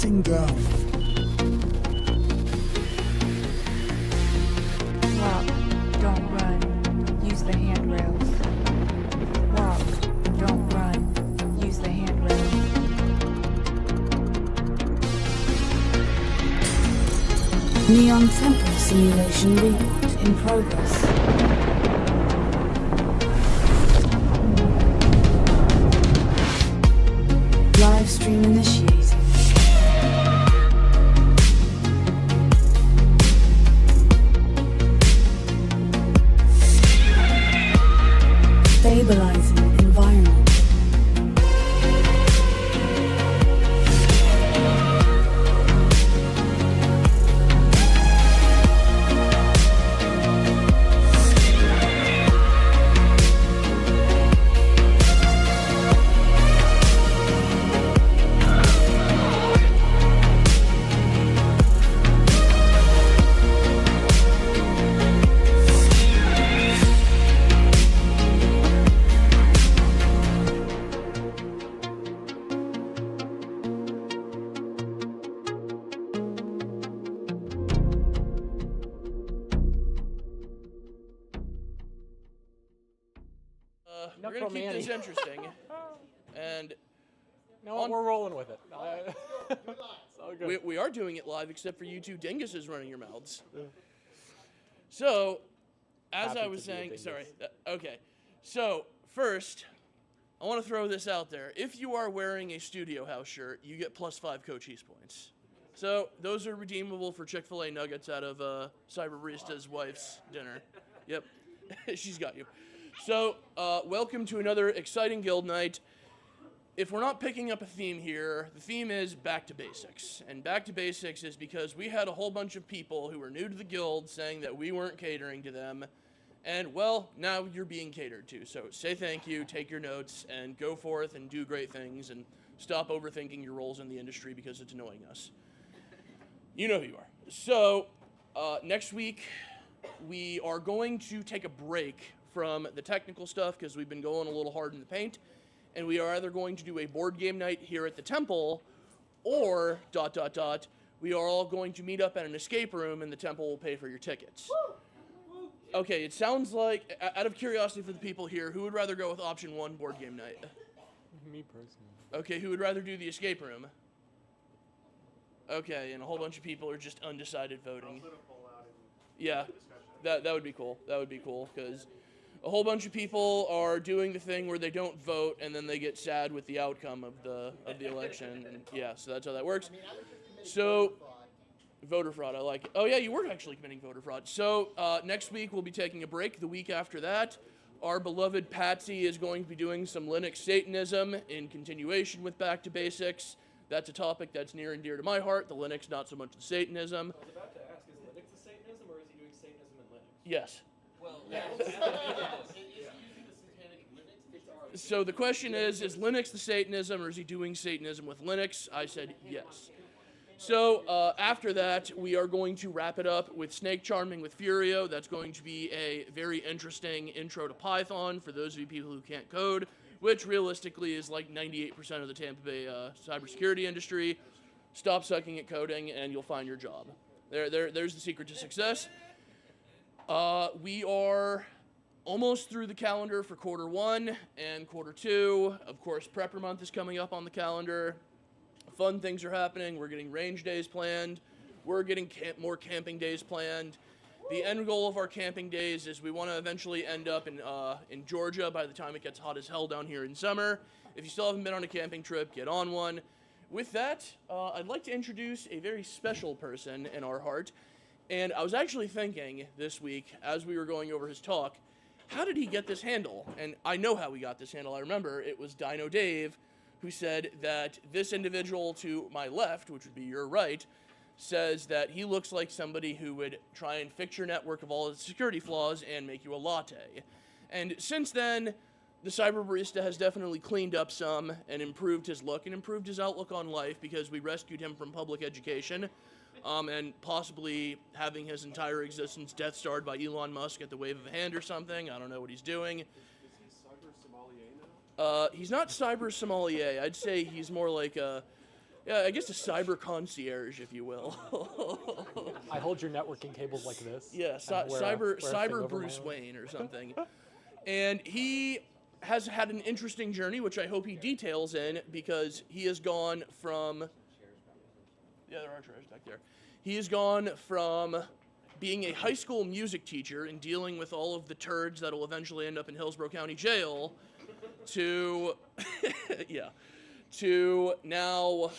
letting go. Walk, don't run. Use the handrails. Walk, don't run. Use the handrails. Neon Temple simulation reboot in progress. Live stream initiated. Stabilizing environment. We're gonna keep this interesting, and No, we're rolling with it. It's all good. we are doing it live, except for you two dinguses running your mouths. So, as Happy I was to be a saying, dingus. sorry. Okay. So first, I want to throw this out there. If you are wearing a Studio House shirt, you get +5 Cochise points. So those are redeemable for Chick-fil-A nuggets out of Cyber Barista's wife's dinner. Yep, she's got you. So, welcome to another exciting guild night. If we're not picking up a theme here, the theme is back to basics. And back to basics is because we had a whole bunch of people who were new to the guild saying that we weren't catering to them. And, well, now you're being catered to. So say thank you, take your notes, and go forth and do great things, and stop overthinking your roles in the industry because it's annoying us. You know who you are. So, next week, we are going to take a break from the technical stuff because we've been going a little hard in the paint, and we are either going to do a board game night here at the temple, or ... we are all going to meet up at an escape room, and the temple will pay for your tickets. Okay, it sounds like, out of curiosity for the people here, who would rather go with option 1, board game night? Me personally. Okay, who would rather do the escape room? Okay, and a whole bunch of people are just undecided voting. Yeah, that would be cool. That would be cool, because a whole bunch of people are doing the thing where they don't vote and then they get sad with the outcome of the election. And yeah, so that's how that works. So, voter fraud, I like it. Oh yeah, you were actually committing voter fraud. So next week we'll be taking a break. The week after that, our beloved Patsy is going to be doing some Linux Satanism in continuation with Back to Basics. That's a topic that's near and dear to my heart. The Linux, not so much the Satanism. I was about to ask, is Linux the Satanism, or is he doing Satanism in Linux? Yes. Well, yeah. So the question is Linux the Satanism, or is he doing Satanism with Linux? I said yes. So after that, we are going to wrap it up with Snake Charming with Furio. That's going to be a very interesting intro to Python for those of you people who can't code, which realistically is like 98% of the Tampa Bay cybersecurity industry. Stop sucking at coding, and you'll find your job. There's the secret to success. We are almost through the calendar for quarter 1 and quarter 2. Of course, Prepper Month is coming up on the calendar. Fun things are happening. We're getting range days planned. We're getting more camping days planned. The end goal of our camping days is we want to eventually end up in Georgia by the time it gets hot as hell down here in summer. If you still haven't been on a camping trip, get on one. With that, I'd like to introduce a very special person in our heart. And I was actually thinking this week, as we were going over his talk, how did he get this handle? And I know how he got this handle. I remember it was Dino Dave who said that this individual to my left, which would be your right, says that he looks like somebody who would try and fix your network of all its security flaws and make you a latte. And since then, the Cyber Barista has definitely cleaned up some and improved his look and improved his outlook on life because we rescued him from public education and possibly having his entire existence death starred by Elon Musk at the wave of a hand or something. I don't know what he's doing. Is he cyber sommelier now? He's not cyber sommelier. I'd say he's more like a Yeah, I guess a cyber concierge, if you will. I hold your networking cables like this. Yeah, and wear a thing cyber over my Bruce own. Wayne or something. And he has had an interesting journey, which I hope he details in, because he has gone from. Yeah, there are chairs back there. He has gone from being a high school music teacher and dealing with all of the turds that will eventually end up in Hillsborough County Jail to, yeah, to now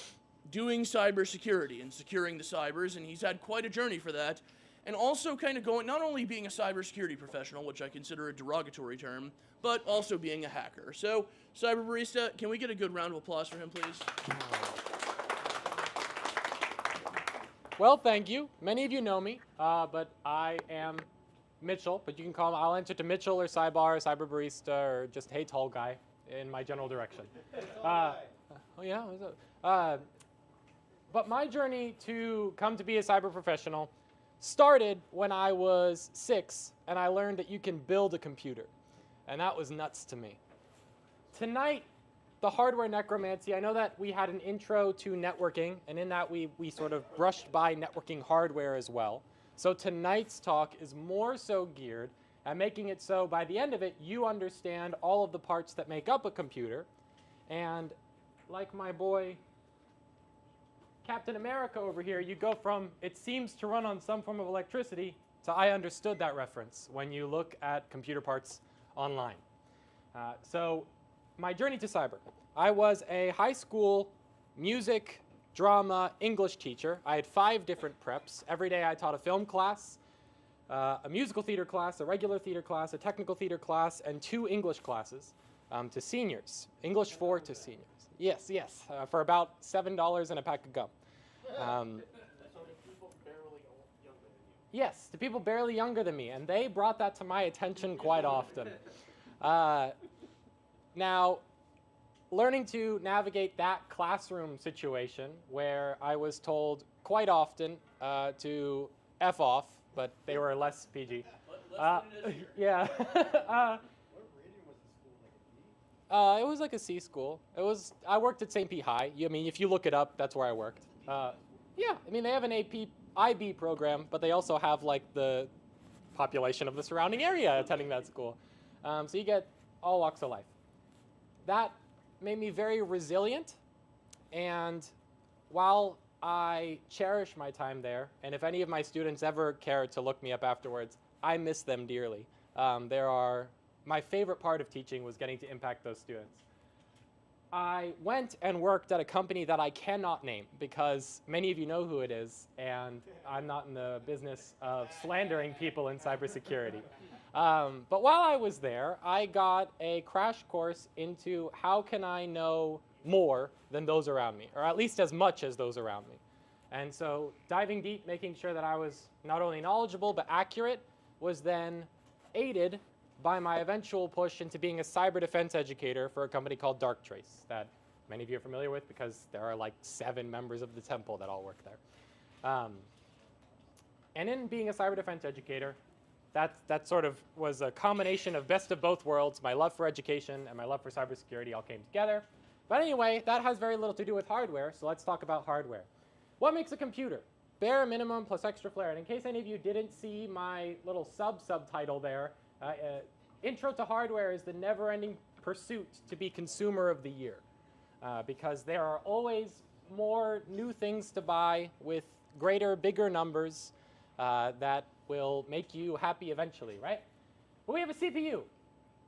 doing cybersecurity and securing the cybers, and he's had quite a journey for that. And also kind of going, not only being a cybersecurity professional, which I consider a derogatory term, but also being a hacker. So, Cyber Barista, can we get a good round of applause for him, please? Well, thank you. Many of you know me, but I am Mitchell, but you can call me, I'll answer to Mitchell or Cyber, Cyber Barista, or just Hey Tall Guy in my general direction. Oh yeah, what's up? But my journey to come to be a cyber professional started when I was 6 and I learned that you can build a computer. And that was nuts to me. Tonight, the hardware necromancy, I know that we had an intro to networking, and in that we sort of brushed by networking hardware as well. So tonight's talk is more so geared at making it so by the end of it, you understand all of the parts that make up a computer. And like my boy Captain America over here, you go from it seems to run on some form of electricity to I understood that reference when you look at computer parts online. So my journey to cyber. I was a high school music, drama, English teacher. I had 5 different preps. Every day I taught a film class, a musical theater class, a regular theater class, a technical theater class, and 2 English classes to seniors. English 4 to seniors. Yes, yes, for about $7 and a pack of gum. Yes, to people barely younger than me, and they brought that to my attention quite often. Now, learning to navigate that classroom situation where I was told quite often to F off, but they were less PG. Yeah. It was like a C school. I worked at St. Pete High. I mean, if you look it up, that's where I worked. Yeah, I mean, they have an IB program, but they also have like the population of the surrounding area attending that school. So you get all walks of life. That made me very resilient, and while I cherish my time there, and if any of my students ever care to look me up afterwards, I miss them dearly. My favorite part of teaching was getting to impact those students. I went and worked at a company that I cannot name because many of you know who it is, and I'm not in the business of slandering people in cybersecurity. But while I was there, I got a crash course into how can I know more than those around me, or at least as much as those around me. And so diving deep, making sure that I was not only knowledgeable but accurate, was then aided by my eventual push into being a cyber defense educator for a company called Darktrace that many of you are familiar with because there are like 7 members of the temple that all work there. And in being a cyber defense educator, that sort of was a combination of best of both worlds. My love for education and my love for cybersecurity all came together. But anyway, that has very little to do with hardware, so let's talk about hardware. What makes a computer? Bare minimum plus extra flair. And in case any of you didn't see my little subtitle there, Intro to Hardware is the never-ending pursuit to be consumer of the year, because there are always more new things to buy with greater, bigger numbers that will make you happy eventually, right? But we have a CPU.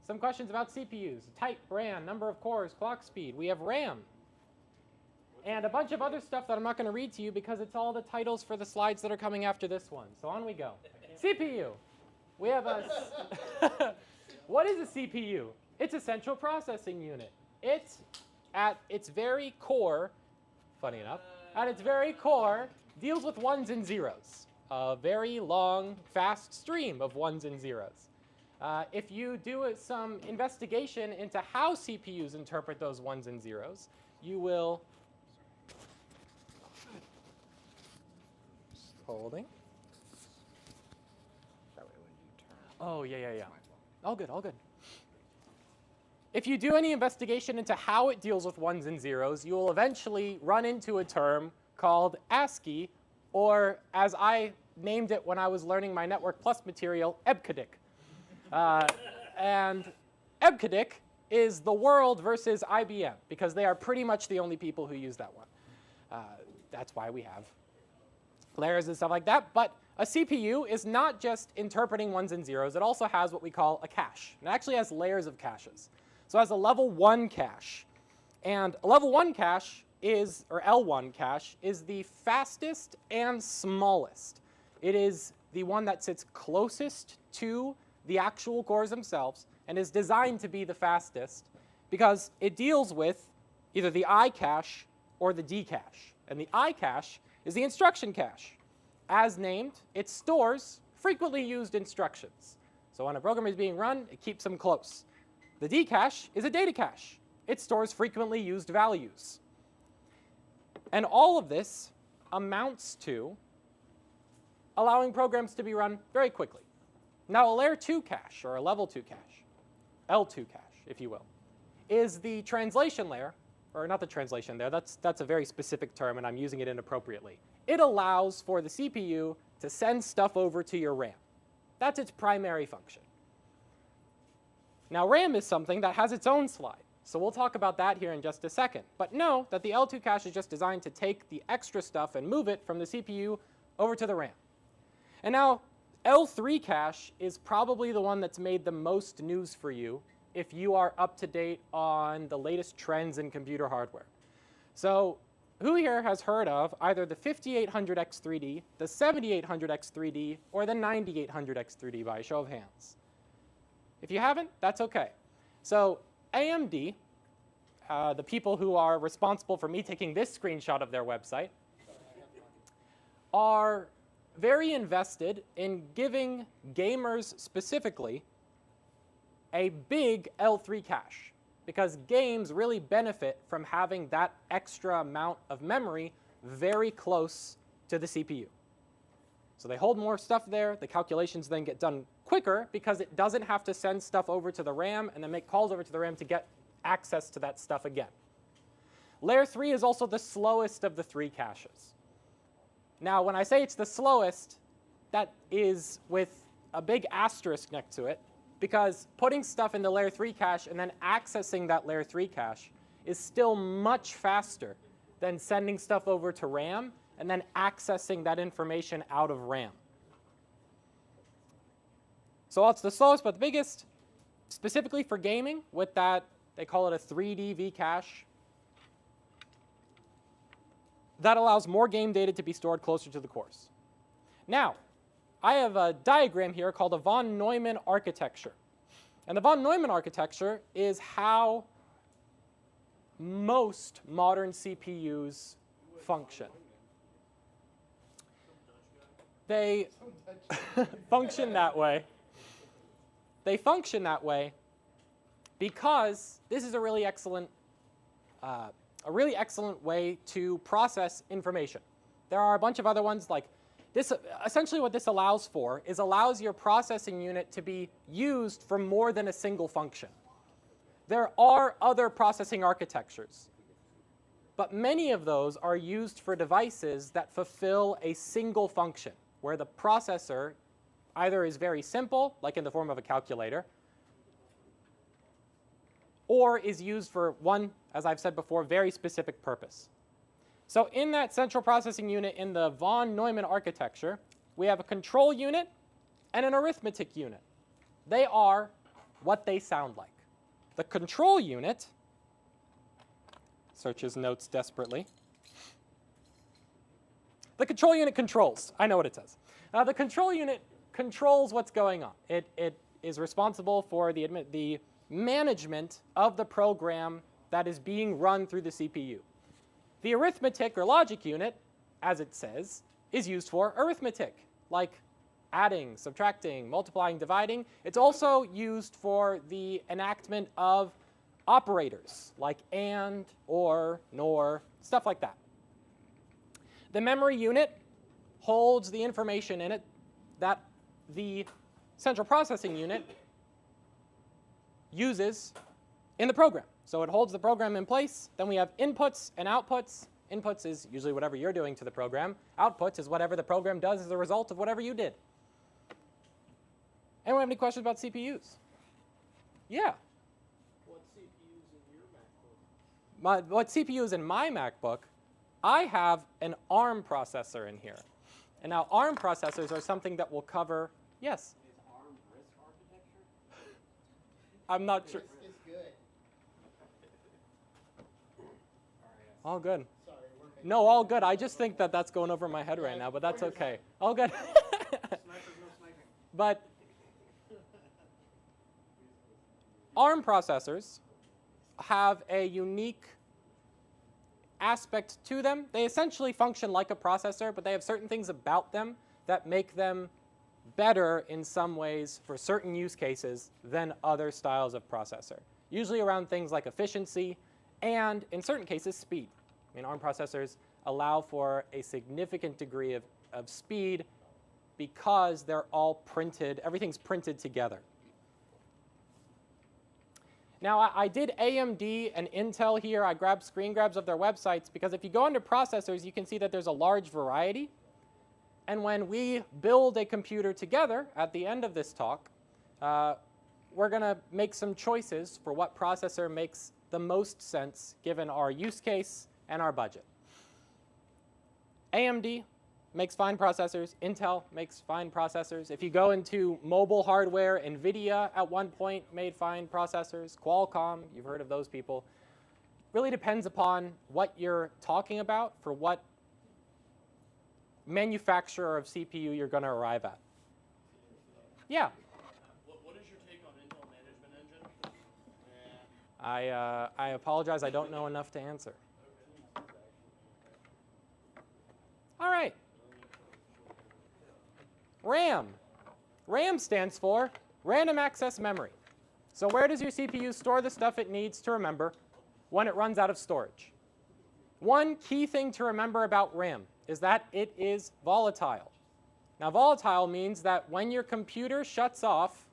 Some questions about CPUs: type, brand, number of cores, clock speed. We have RAM. And a bunch of other stuff that I'm not going to read to you because it's all the titles for the slides that are coming after this one. So on we go. CPU. We have a... What is a CPU? It's a central processing unit. It's, at its very core, funny enough, at its very core, deals with ones and zeros. A very long, fast stream of ones and zeros. If you do some investigation into how CPUs interpret those ones and zeros, you will... Holding. Oh, yeah. All good, all good. if you do any investigation into how it deals with ones and zeros, you will eventually run into a term called ASCII, or as I named it when I was learning my Network Plus material, EBCDIC. And EBCDIC is the world versus IBM, because they are pretty much the only people who use that one. That's why we have layers and stuff like that. But a CPU is not just interpreting ones and zeros. It also has what we call a cache. It actually has layers of caches. So it has a level 1 cache. And a level 1 cache is, or L1 cache, is the fastest and smallest. It is the one that sits closest to the actual cores themselves and is designed to be the fastest because it deals with either the I cache or the D cache. And the I cache is the instruction cache. As named, it stores frequently used instructions. So when a program is being run, it keeps them close. The D cache is a data cache. It stores frequently used values. And all of this amounts to allowing programs to be run very quickly. Now, a layer 2 cache, or a level 2 cache, L2 cache, if you will, is the translation layer, or not the translation layer, that's a very specific term, and I'm using it inappropriately. It allows for the CPU to send stuff over to your RAM. That's its primary function. Now, RAM is something that has its own slide, so we'll talk about that here in just a second. But know that the L2 cache is just designed to take the extra stuff and move it from the CPU over to the RAM. And now, L3 cache is probably the one that's made the most news for you if you are up to date on the latest trends in computer hardware. So who here has heard of either the 5800X3D, the 7800X3D, or the 9800X3D by a show of hands? If you haven't, that's okay. So AMD, the people who are responsible for me taking this screenshot of their website, are very invested in giving gamers specifically a big L3 cache, because games really benefit from having that extra amount of memory very close to the CPU. So they hold more stuff there. The calculations then get done quicker because it doesn't have to send stuff over to the RAM and then make calls over to the RAM to get access to that stuff again. Layer 3 is also the slowest of the 3 caches. Now, when I say it's the slowest, that is with a big asterisk next to it, because putting stuff in the layer 3 cache and then accessing that layer 3 cache is still much faster than sending stuff over to RAM and then accessing that information out of RAM. So it's the slowest but the biggest, specifically for gaming, with that, they call it a 3D V cache. That allows more game data to be stored closer to the cores. Now, I have a diagram here called a von Neumann architecture. And the von Neumann architecture is how most modern CPUs function. They function that way. They function that way because this is a really excellent way to process information. There are a bunch of other ones like this. Essentially what this allows for is allows your processing unit to be used for more than a single function. There are other processing architectures, but many of those are used for devices that fulfill a single function, where the processor either is very simple, like in the form of a calculator, or is used for one, as I've said before, very specific purpose. So in that central processing unit in the von Neumann architecture, we have a control unit and an arithmetic unit. They are what they sound like. The control unit searches notes desperately. The control unit controls. I know what it says. The control unit controls what's going on. It is responsible for the management of the program that is being run through the CPU. The arithmetic or logic unit, as it says, is used for arithmetic, like adding, subtracting, multiplying, dividing. It's also used for the enactment of operators, like and, or, nor, stuff like that. The memory unit holds the information in it that the central processing unit uses in the program. So it holds the program in place. Then we have inputs and outputs. Inputs is usually whatever you're doing to the program. Outputs is whatever the program does as a result of whatever you did. Anyone have any questions about CPUs? Yeah. What CPUs in your MacBook? What CPU is in my MacBook? I have an ARM processor in here. And now ARM processors are something that will cover, yes? Is ARM RISC architecture? I'm not sure. It's good. All good. Sorry, we're making No, all good. I just think that that's going over my head right now, but that's okay. All good. snipers, no sniping. But ARM processors have a unique aspect to them. They essentially function like a processor, but they have certain things about them that make them better in some ways for certain use cases than other styles of processor. Usually around things like efficiency and, in certain cases, speed. I mean, ARM processors allow for a significant degree of speed because they're all printed, everything's printed together. Now, I did AMD and Intel here. I grabbed screen grabs of their websites because if you go into processors, you can see that there's a large variety. And when we build a computer together at the end of this talk, we're going to make some choices for what processor makes the most sense given our use case and our budget. AMD makes fine processors. Intel makes fine processors. If you go into mobile hardware, NVIDIA at one point made fine processors. Qualcomm, you've heard of those people. Really depends upon what you're talking about for what manufacturer of CPU you're going to arrive at. Yeah? What is your take on Intel Management Engine? I apologize. I don't know enough to answer. All right. RAM. RAM stands for Random Access Memory. So where does your CPU store the stuff it needs to remember when it runs out of storage? One key thing to remember about RAM is that it is volatile. Now, volatile means that when your computer shuts off,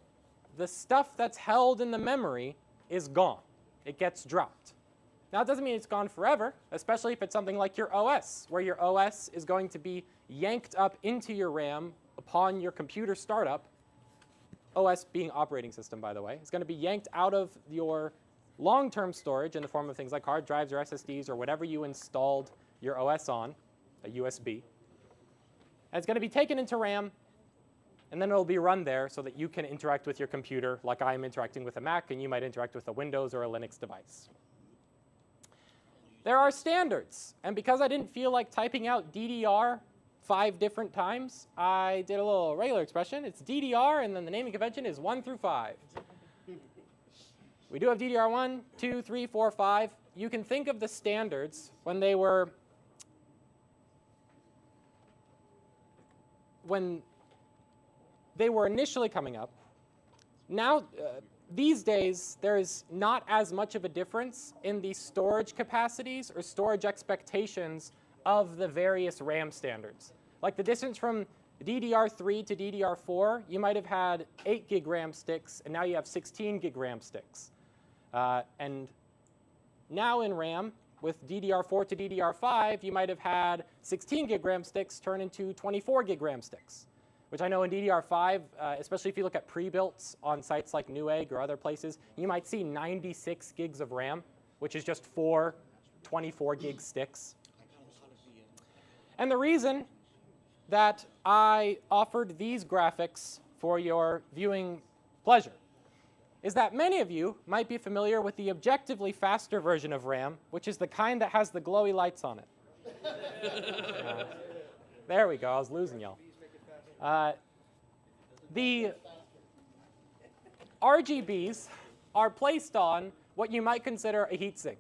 the stuff that's held in the memory is gone. It gets dropped. Now, it doesn't mean it's gone forever, especially if it's something like your OS, where your OS is going to be yanked up into your RAM upon your computer startup. OS being operating system, by the way, is going to be yanked out of your long-term storage in the form of things like hard drives or SSDs or whatever you installed your OS on, a USB. And it's going to be taken into RAM, and then it'll be run there so that you can interact with your computer like I'm interacting with a Mac, and you might interact with a Windows or a Linux device. There are standards, and because I didn't feel like typing out DDR 5 different times, I did a little regular expression. It's DDR, and then the naming convention is 1 through 5. We do have DDR 1, 2, 3, 4, 5. You can think of the standards when they were initially coming up. Now, these days, there is not as much of a difference in the storage capacities or storage expectations of the various RAM standards. Like the distance from DDR3 to DDR4, you might have had 8 gig RAM sticks, and now you have 16 gig RAM sticks. And now in RAM, with DDR4 to DDR5, you might have had 16 gig RAM sticks turn into 24 gig RAM sticks, which I know in DDR5, especially if you look at pre-builts on sites like Newegg or other places, you might see 96 gigs of RAM, which is just 4 24 gig sticks. And the reason that I offered these graphics for your viewing pleasure is that many of you might be familiar with the objectively faster version of RAM, which is the kind that has the glowy lights on it. There we go. I was losing y'all. The RGBs are placed on what you might consider a heatsink,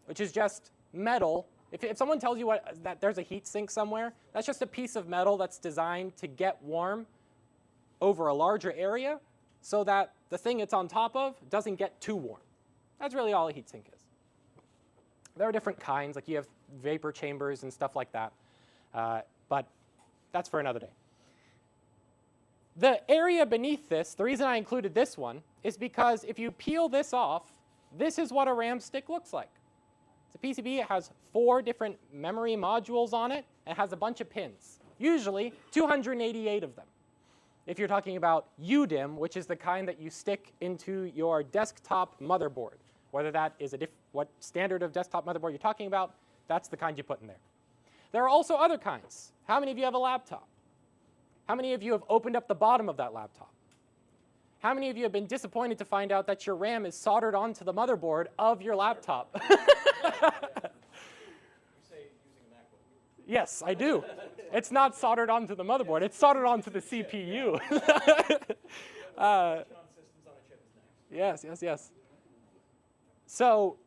which is just metal. If someone tells you that there's a heatsink somewhere, that's just a piece of metal that's designed to get warm over a larger area so that the thing it's on top of doesn't get too warm. That's really all a heatsink is. There are different kinds, like you have vapor chambers and stuff like that, but that's for another day. The area beneath this, the reason I included this one, is because if you peel this off, this is what a RAM stick looks like. It's a PCB. It has 4 different memory modules on it. And it has a bunch of pins, usually 288 of them. If you're talking about UDIM, which is the kind that you stick into your desktop motherboard, whether that is what standard of desktop motherboard you're talking about, that's the kind you put in there. There are also other kinds. How many of you have a laptop? How many of you have opened up the bottom of that laptop? How many of you have been disappointed to find out that your RAM is soldered onto the motherboard of your laptop? You say using a MacBook. Yes, I do. It's not soldered onto the motherboard. It's soldered onto the CPU. Systems on a chip is next. Yes. So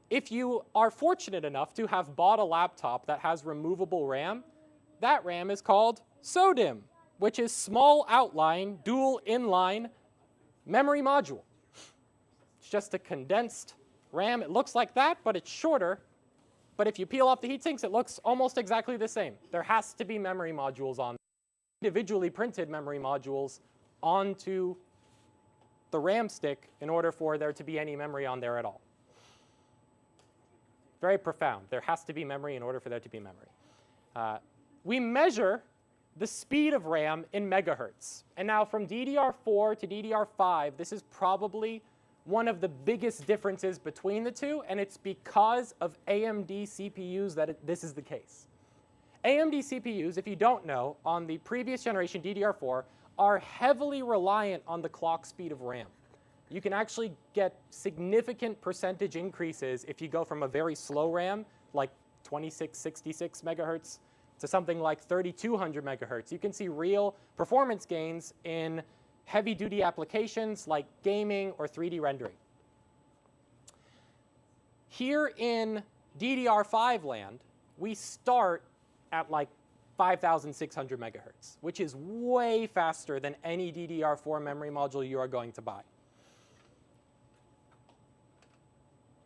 if you are fortunate enough to have bought a laptop that has removable RAM, that RAM is called SODIMM, which is small outline, dual inline memory module. It's just a condensed RAM. It looks like that, but it's shorter. But if you peel off the heat sinks, it looks almost exactly the same. There has to be memory modules on, individually printed memory modules onto the RAM stick in order for there to be any memory on there at all. Very profound. There has to be memory in order for there to be memory. We measure the speed of RAM in megahertz. And now from DDR4 to DDR5, this is probably one of the biggest differences between the two, and it's because of AMD CPUs that this is the case. AMD CPUs, if you don't know, on the previous generation DDR4, are heavily reliant on the clock speed of RAM. You can actually get significant percentage increases if you go from a very slow RAM, like 2666 megahertz, to something like 3200 megahertz. You can see real performance gains in heavy-duty applications like gaming or 3D rendering. Here in DDR5 land, we start at like 5,600 megahertz, which is way faster than any DDR4 memory module you are going to buy.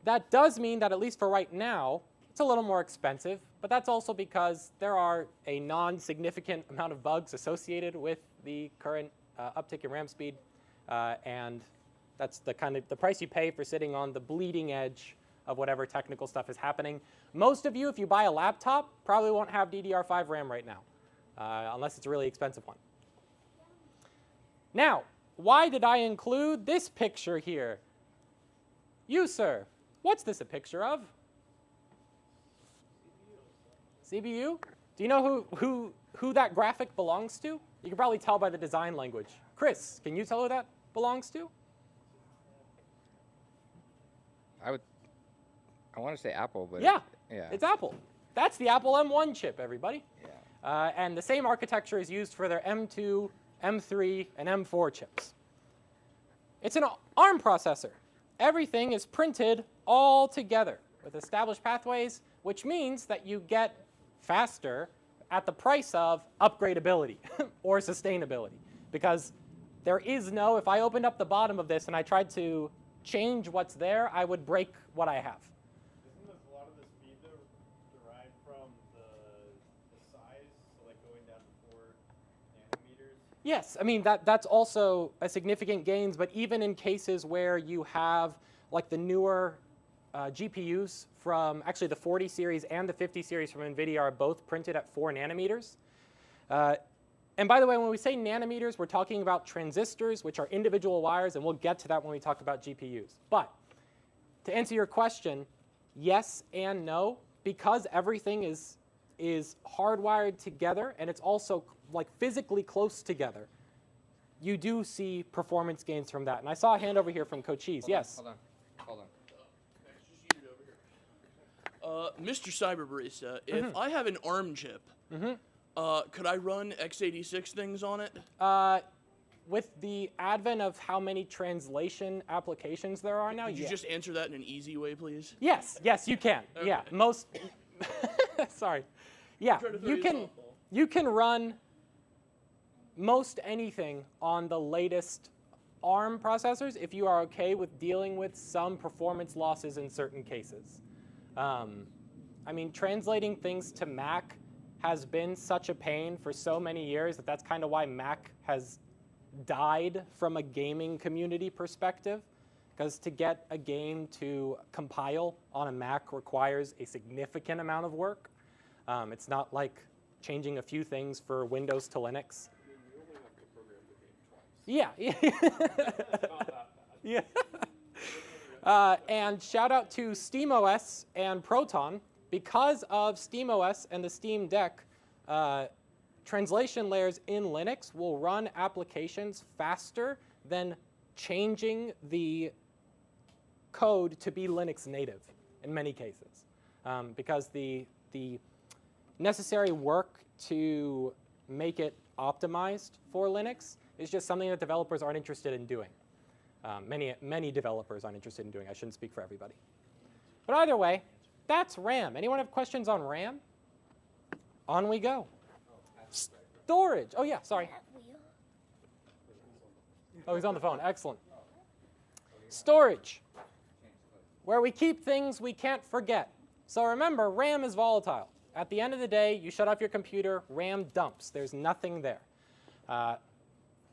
That does mean that, at least for right now, it's a little more expensive, but that's also because there are a non-significant amount of bugs associated with the current uptick in RAM speed, and that's the price you pay for sitting on the bleeding edge of whatever technical stuff is happening. Most of you, if you buy a laptop, probably won't have DDR5 RAM right now, unless it's a really expensive one. Now, why did I include this picture here? You, sir, what's this a picture of? CPU? Do you know who that graphic belongs to? You can probably tell by the design language. Chris, can you tell who that belongs to? I want to say Apple, but Yeah, yeah. it's Apple. That's the Apple M1 chip, everybody. Yeah. And the same architecture is used for their M2, M3, and M4 chips. It's an ARM processor. Everything is printed all together with established pathways, which means that you get faster at the price of upgradability or sustainability. Because there is no, if I opened up the bottom of this and I tried to change what's there, I would break what I have. Isn't a lot of the speed derived from the size, so like going down to 4 nanometers? Yes, I mean, that's also a significant gains, but even in cases where you have like the newer GPUs from, actually the 40 series and the 50 series from NVIDIA are both printed at 4 nanometers. And by the way, when we say nanometers, we're talking about transistors, which are individual wires, and we'll get to that when we talk about GPUs. But to answer your question, yes and no, because everything is hardwired together and it's also like physically close together, you do see performance gains from that. And I saw a hand over here from Cochise. Yes? Hold on. Mr. Cyber Barista, if I have an ARM chip, could I run x86 things on it? With the advent of how many translation applications there are now, Could you yes. just answer that in an easy way, please? Yes, you can. Okay. Yeah, most. Sorry. Yeah, trying to throw you you a can. softball. You can run most anything on the latest ARM processors if you are okay with dealing with some performance losses in certain cases. I mean, translating things to Mac has been such a pain for so many years that's kind of why Mac has died from a gaming community perspective. because to get a game to compile on a Mac requires a significant amount of work. It's not like changing a few things for Windows to Linux. Yeah. Yeah. And shout out to SteamOS and Proton. Because of SteamOS and the Steam Deck, translation layers in Linux will run applications faster than changing the code to be Linux native in many cases. Because the necessary work to make it optimized for Linux is just something that developers aren't interested in doing. Many developers aren't interested in doing. I shouldn't speak for everybody. But either way, that's RAM. Anyone have questions on RAM? On we go. Storage. Oh, yeah, sorry. Oh, he's on the phone. Excellent. Storage, where we keep things we can't forget. So remember, RAM is volatile. At the end of the day, you shut off your computer, RAM dumps. There's nothing there.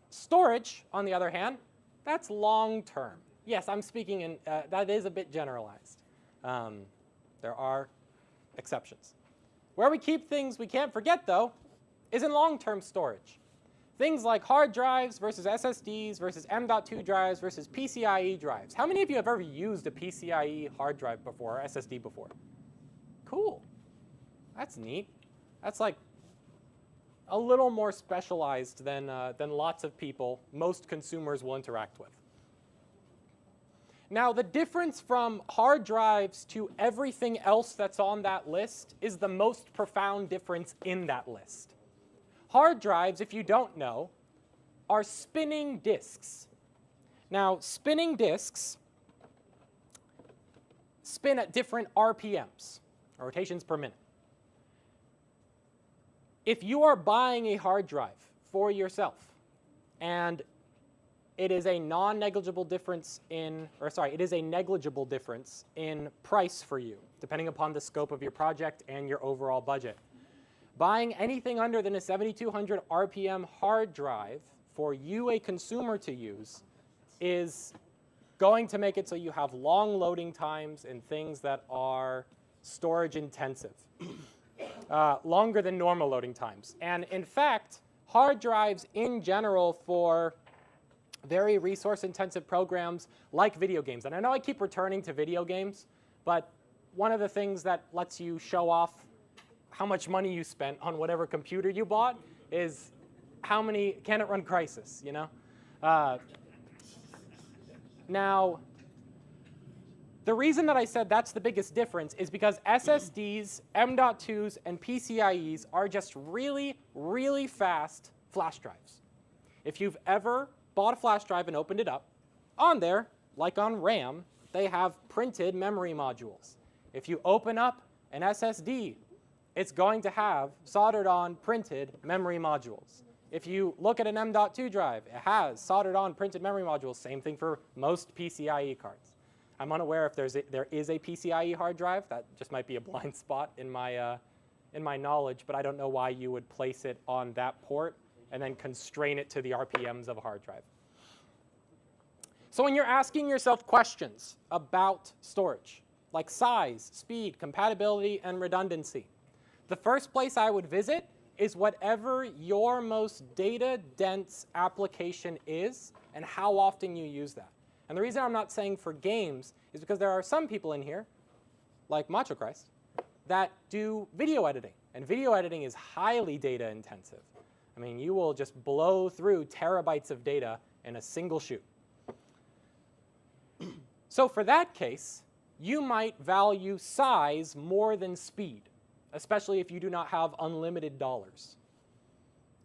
Storage, on the other hand, that's long-term. Yes, I'm speaking in, that is a bit generalized. There are exceptions. Where we keep things we can't forget, though, is in long-term storage. Things like hard drives versus SSDs versus M.2 drives versus PCIe drives. How many of you have ever used a PCIe hard drive before, or SSD before? Cool. That's neat. That's like a little more specialized than lots of people, most consumers will interact with. Now, the difference from hard drives to everything else that's on that list is the most profound difference in that list. Hard drives, if you don't know, are spinning disks. Now, spinning disks spin at different RPMs, or rotations per minute. If you are buying a hard drive for yourself, and it is a negligible difference in price for you, depending upon the scope of your project and your overall budget. Buying anything under than a 7,200 RPM hard drive for you, a consumer, to use is going to make it so you have long loading times and things that are storage intensive, longer than normal loading times. And in fact, hard drives in general for very resource-intensive programs like video games. And I know I keep returning to video games, but one of the things that lets you show off how much money you spent on whatever computer you bought is how many, can it run Crysis, you know? Now, the reason that I said that's the biggest difference is because SSDs, M.2s, and PCIes are just really, really fast flash drives. If you've ever bought a flash drive and opened it up, on there, like on RAM, they have printed memory modules. If you open up an SSD, it's going to have soldered on printed memory modules. If you look at an M.2 drive, it has soldered on printed memory modules. Same thing for most PCIe cards. I'm unaware if there is a PCIe hard drive. That just might be a blind spot in my knowledge, but I don't know why you would place it on that port and then constrain it to the RPMs of a hard drive. So when you're asking yourself questions about storage, like size, speed, compatibility, and redundancy, the first place I would visit is whatever your most data-dense application is and how often you use that. And the reason I'm not saying for games is because there are some people in here, like Macho Christ, that do video editing. And video editing is highly data-intensive. I mean, you will just blow through terabytes of data in a single shoot. So for that case, you might value size more than speed, especially if you do not have unlimited dollars.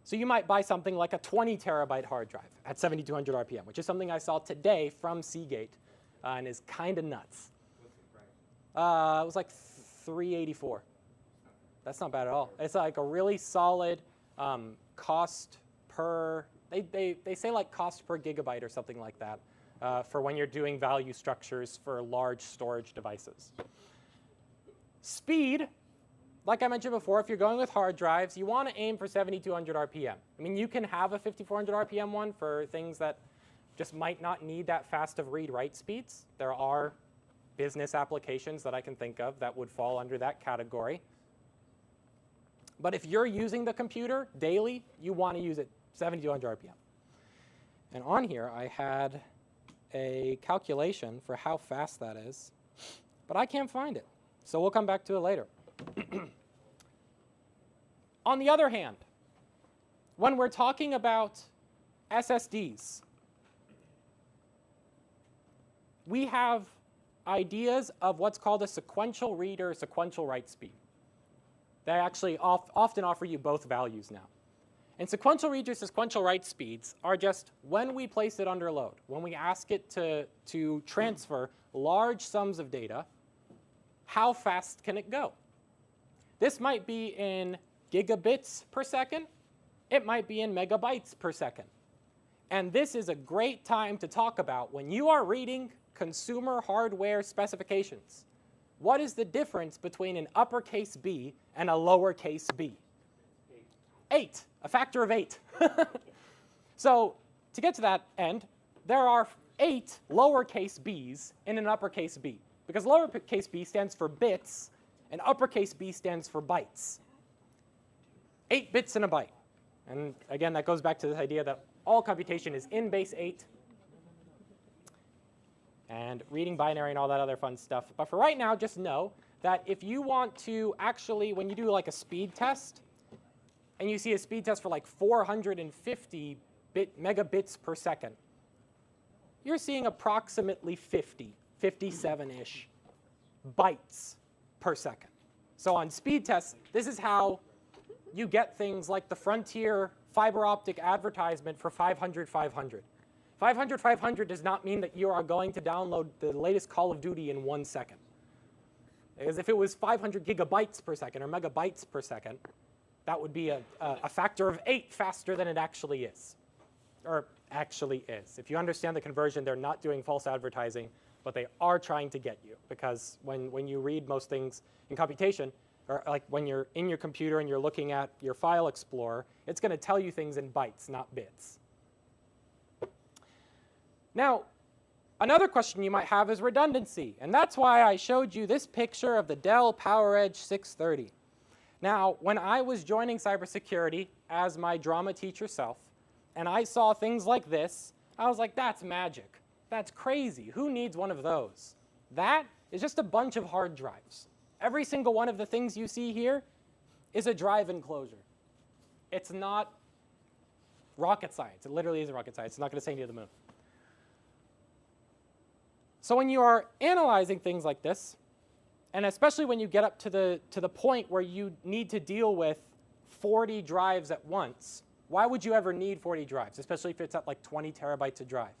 So you might buy something like a 20 terabyte hard drive at 7,200 RPM, which is something I saw today from Seagate and is kind of nuts. What's the price? It was like $384. That's not bad at all. It's like a really solid cost per, they say like cost per gigabyte or something like that for when you're doing value structures for large storage devices. Speed, like I mentioned before, if you're going with hard drives, you want to aim for 7,200 RPM. I mean, you can have a 5,400 RPM one for things that just might not need that fast of read-write speeds. There are business applications that I can think of that would fall under that category. But if you're using the computer daily, you want to use it 70 to 100 RPM. And on here, I had a calculation for how fast that is, but I can't find it. So we'll come back to it later. On the other hand, when we're talking about SSDs, we have ideas of what's called a sequential read or sequential write speed. They actually often offer you both values now. And sequential read or sequential write speeds are just when we place it under load, when we ask it to transfer large sums of data, how fast can it go? This might be in gigabits per second. It might be in megabytes per second. And this is a great time to talk about when you are reading consumer hardware specifications. What is the difference between an uppercase B and a lowercase b? 8, a factor of 8. So to get to that end, there are 8 lowercase b's in an uppercase b, because lowercase b stands for bits and uppercase b stands for bytes. 8 bits in a byte. And again, that goes back to this idea that all computation is in base 8 and reading binary and all that other fun stuff. But for right now, just know that if you want to actually, when you do like a speed test, and you see a speed test for like 450 megabits per second, you're seeing approximately 57-ish bytes per second. So on speed tests, this is how you get things like the Frontier fiber optic advertisement for 500, 500. 500, 500 does not mean that you are going to download the latest Call of Duty in 1 second. Because if it was 500 gigabytes per second or megabytes per second, that would be a factor of 8 faster than it actually is. Or actually is. If you understand the conversion, they're not doing false advertising, but they are trying to get you. Because when you read most things in computation, or like when you're in your computer and you're looking at your file explorer, it's going to tell you things in bytes, not bits. Now, another question you might have is redundancy. And that's why I showed you this picture of the Dell PowerEdge 630. Now, when I was joining cybersecurity as my drama teacher self, and I saw things like this, I was like, that's magic. That's crazy. Who needs one of those? That is just a bunch of hard drives. Every single one of the things you see here is a drive enclosure. It's not rocket science. It literally isn't rocket science. It's not going to send you to the moon. So when you are analyzing things like this, and especially when you get up to the point where you need to deal with 40 drives at once, why would you ever need 40 drives, especially if it's at like 20 terabytes a drive?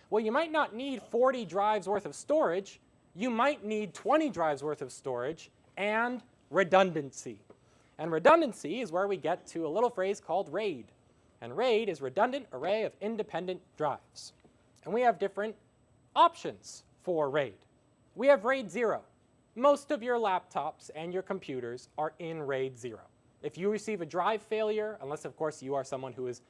Well, you might not need 40 drives worth of storage. You might need 20 drives worth of storage and redundancy. And redundancy is where we get to a little phrase called RAID. And RAID is redundant array of independent drives. And we have different options for RAID. We have RAID 0. Most of your laptops and your computers are in RAID 0. If you receive a drive failure, unless of course you are someone who is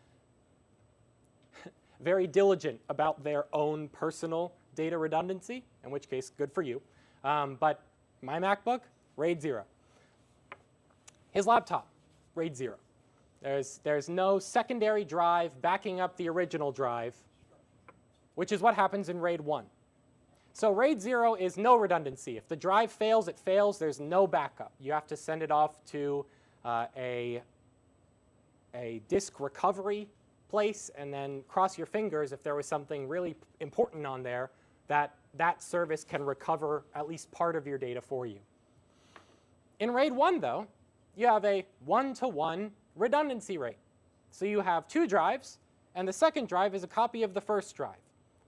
very diligent about their own personal data redundancy, in which case, good for you. But my MacBook, RAID 0. His laptop, RAID 0. There's no secondary drive backing up the original drive, which is what happens in RAID 1. So RAID 0 is no redundancy. If the drive fails, it fails. There's no backup. You have to send it off to a disk recovery place and then cross your fingers if there was something really important on there that service can recover at least part of your data for you. In RAID 1, though, you have a 1-to-1 redundancy rate. So you have 2 drives, and the second drive is a copy of the first drive,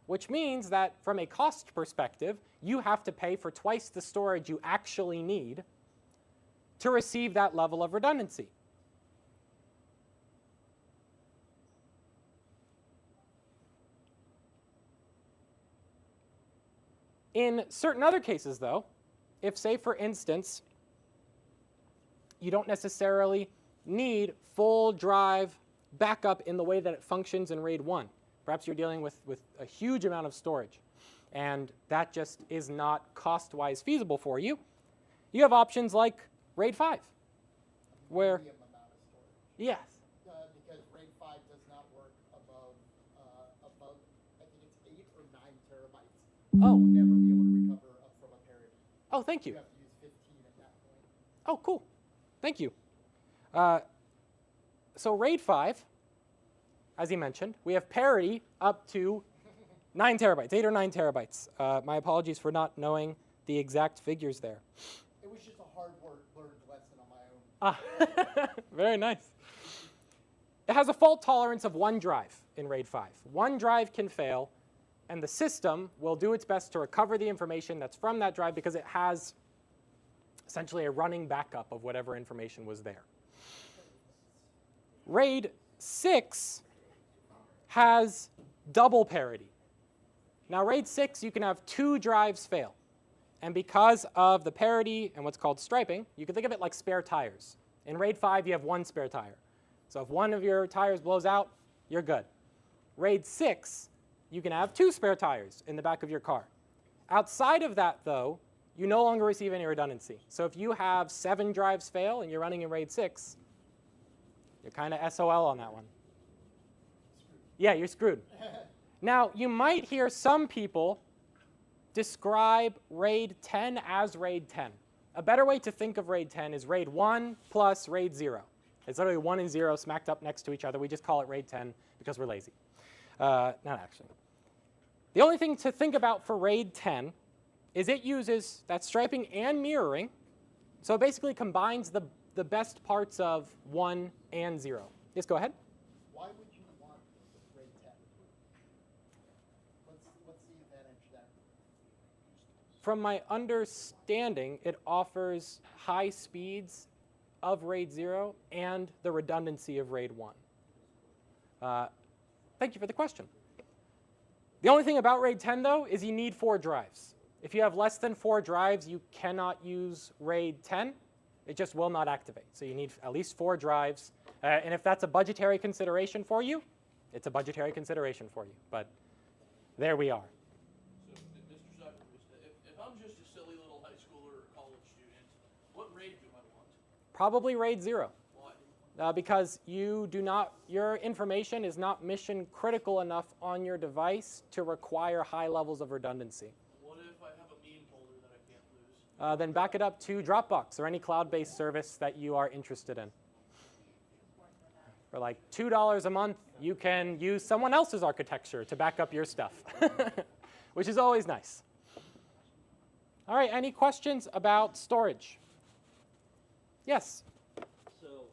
which means that from a cost perspective, you have to pay for twice the storage you actually need to receive that level of redundancy. In certain other cases, though, if, say, for instance, you don't necessarily need full drive backup in the way that it functions in RAID 1, Perhaps you're dealing with a huge amount of storage, and that just is not cost-wise feasible for you. You have options like RAID 5, where Medium amount of storage. yes, Because RAID 5 does not work above, I think it's 8 or 9 terabytes. Oh. You'll never be able to recover up from a parity. oh, thank You you. have to use 15 at that point. Oh, cool. Thank you. So RAID 5, as he mentioned, we have parity up to 9 terabytes, 8 or 9 terabytes. My apologies for not knowing the exact figures there. It was just a hard learned lesson on my own. Ah, very nice. It has a fault tolerance of 1 drive in RAID 5. 1 drive can fail, and the system will do its best to recover the information that's from that drive because it has essentially a running backup of whatever information was there. RAID 6 has double parity. Now, RAID 6, you can have 2 drives fail. And because of the parity and what's called striping, you can think of it like spare tires. In RAID 5, you have 1 spare tire. So if one of your tires blows out, you're good. RAID 6, you can have 2 spare tires in the back of your car. Outside of that, though, you no longer receive any redundancy. So if you have 7 drives fail and you're running in RAID 6, you're kind of SOL on that one. Yeah, you're screwed. Now, you might hear some people describe RAID 10 as RAID 10. A better way to think of RAID 10 is RAID 1 plus RAID 0. It's literally 1 and 0 smacked up next to each other. We just call it RAID 10 because we're lazy. Not actually. The only thing to think about for RAID 10 is it uses that striping and mirroring. So it basically combines the best parts of 1 and 0. Yes, go ahead. Why would you want RAID 10? What's the advantage there? From my understanding, it offers high speeds of RAID 0 and the redundancy of RAID 1. Thank you for the question. The only thing about RAID 10, though, is you need 4 drives. If you have less than 4 drives, you cannot use RAID 10. It just will not activate. So you need at least 4 drives. And if that's a budgetary consideration for you, it's a budgetary consideration for you. But there we are. So, Mr. Cyberbarista, if I'm just a silly little high schooler or college student, what RAID do I want? Probably RAID 0. Why? Because your information is not mission critical enough on your device to require high levels of redundancy. What if I have a meme folder that I can't lose? Then back it up to Dropbox or any cloud-based service that you are interested in. For like $2 a month, you can use someone else's architecture to back up your stuff, which is always nice. All right, any questions about storage? Yes? So,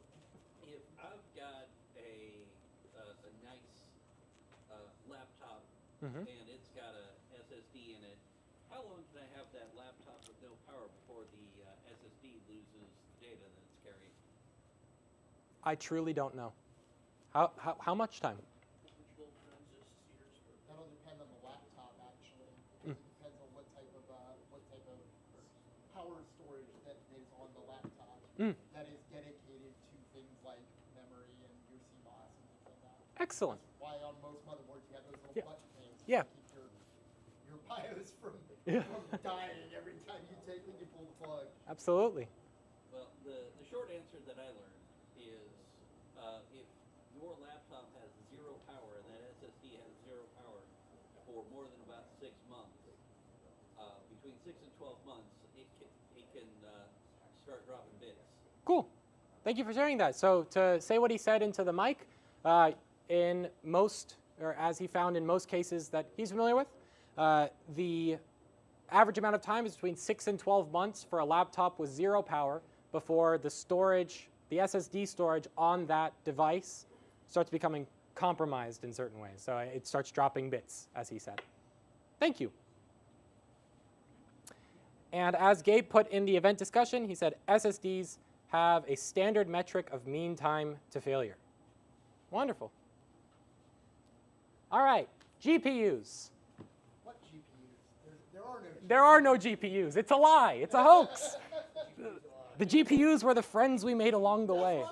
if I've got a nice laptop and it's got a SSD in it, how long can I have that laptop with no power before the SSD loses data that it's carrying? I truly don't know. How much time? That'll depend on the laptop, actually. It depends on what type of power storage that is on the laptop that is dedicated to things like memory and your CMOS and things like that. Excellent. That's why on most motherboards you have those little button things Yeah. to keep your BIOS from dying every time you pull the plug. Absolutely. Well, the short answer that I learned is if your laptop has 0 power and that SSD has 0 power for more than about 6 months, between 6 and 12 months, it can start dropping bits. Cool. Thank you for sharing that. So to say what he said into the mic, in most, or as he found in most cases that he's familiar with, the average amount of time is between 6 and 12 months for a laptop with 0 power before the storage, the SSD storage on that device starts becoming compromised in certain ways. So it starts dropping bits, as he said. Thank you. And as Gabe put in the event discussion, he said SSDs have a standard metric of mean time to failure. Wonderful. All right, GPUs. What GPUs? There are no GPUs. There are no GPUs. It's a lie. It's a hoax. The GPUs were the friends we made along the way.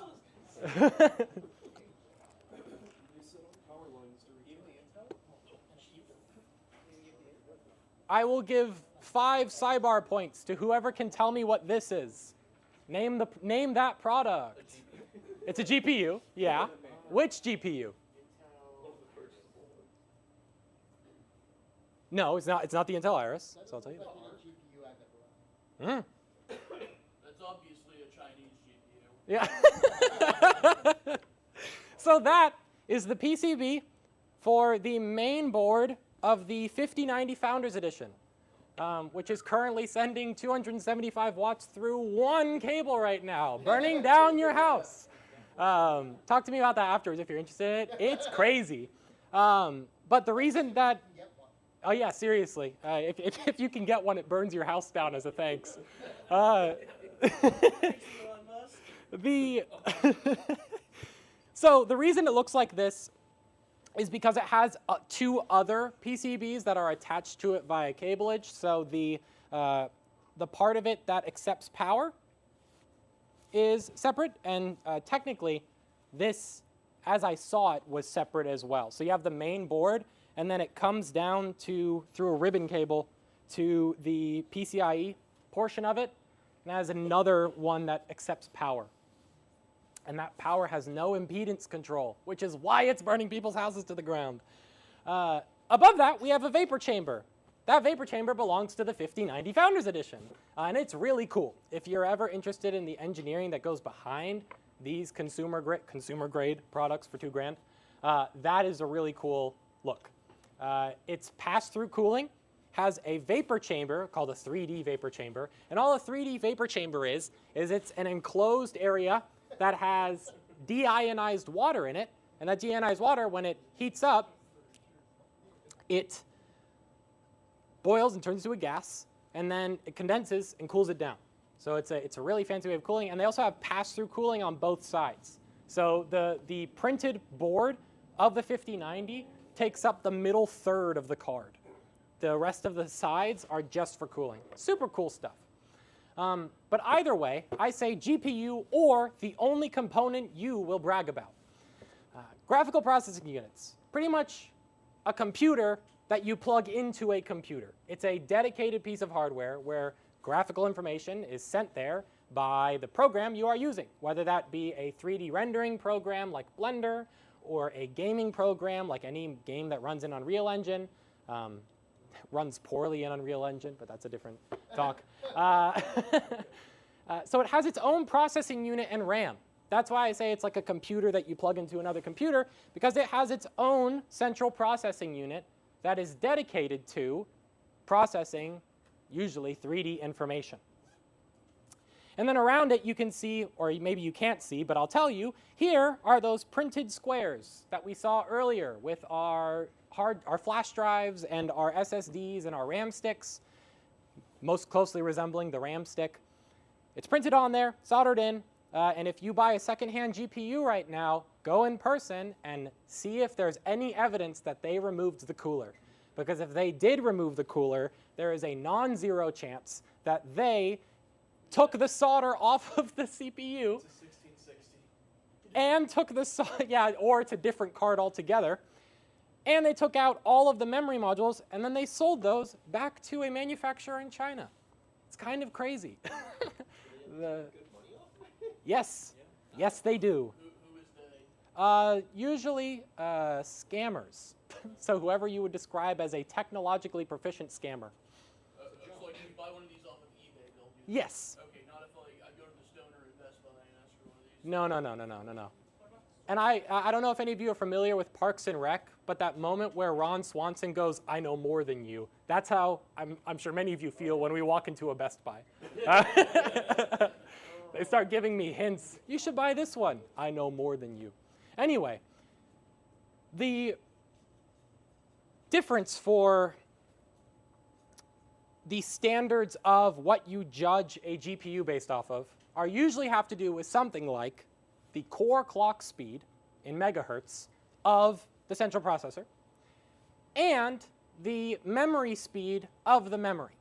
I will give 5 sidebar points to whoever can tell me what this is. Name that product. It's a GPU, yeah. Which GPU? No, it's not. It's not the Intel Iris. So I'll tell you that. GPU I've ever run. That's obviously a Chinese GPU. Yeah. So that is the PCB for the main board of the 5090 Founders Edition, which is currently sending 275 watts through one cable right now, burning down your house. Talk to me about that afterwards if you're interested. It's crazy. But the reason that, oh yeah, seriously, if you can get one, it burns your house down as a thanks. So the reason it looks like this is because it has 2 other PCBs that are attached to it via cableage. So the part of it that accepts power is separate, and technically this, as I saw it, was separate as well. So you have the main board, and then it comes down through a ribbon cable to the PCIe portion of it, and has another one that accepts power. And that power has no impedance control, which is why it's burning people's houses to the ground. Above that, we have a vapor chamber. That vapor chamber belongs to the 5090 Founders Edition, and it's really cool. If you're ever interested in the engineering that goes behind these consumer grade products for $2,000, that is a really cool look. It's pass-through cooling, has a vapor chamber called a 3D vapor chamber, and all a 3D vapor chamber is it's an enclosed area that has deionized water in it, and that deionized water, when it heats up, it boils and turns into a gas, and then it condenses and cools it down. So it's a really fancy way of cooling, and they also have pass-through cooling on both sides. So the printed board of the 5090 takes up the middle third of the card. The rest of the sides are just for cooling. Super cool stuff. But either way, I say GPU or the only component you will brag about. Graphical processing units, pretty much a computer that you plug into a computer. It's a dedicated piece of hardware where graphical information is sent there by the program you are using, whether that be a 3D rendering program like Blender or a gaming program like any game that runs in Unreal Engine. Runs poorly in Unreal Engine, but that's a different talk. So it has its own processing unit and RAM. That's why I say it's like a computer that you plug into another computer, because it has its own central processing unit that is dedicated to processing, usually 3D information. And then around it you can see, or maybe you can't see, but I'll tell you, here are those printed squares that we saw earlier with our flash drives and our SSDs and our RAM sticks, most closely resembling the RAM stick. It's printed on there, soldered in, and if you buy a secondhand GPU right now, go in person and see if there's any evidence that they removed the cooler. Because if they did remove the cooler, there is a non-zero chance that they took the solder off of the CPU and took the or it's a different card altogether. And they took out all of the memory modules, and then they sold those back to a manufacturer in China. It's kind of crazy. Yes, yes, they do. Who is they? Usually scammers. So whoever you would describe as a technologically proficient scammer. So like if you buy one of these off of eBay, they'll do that? Yes. Okay, not if like I go to the Stoner or Best Buy and ask for one of these. No. And I don't know if any of you are familiar with Parks and Rec, but that moment where Ron Swanson goes, "I know more than you," that's how I'm sure many of you feel when we walk into a Best Buy. They start giving me hints. You should buy this one. I know more than you. Anyway, the difference for the standards of what you judge a GPU based off of are usually have to do with something like the core clock speed in megahertz of the central processor and the memory speed of the memory,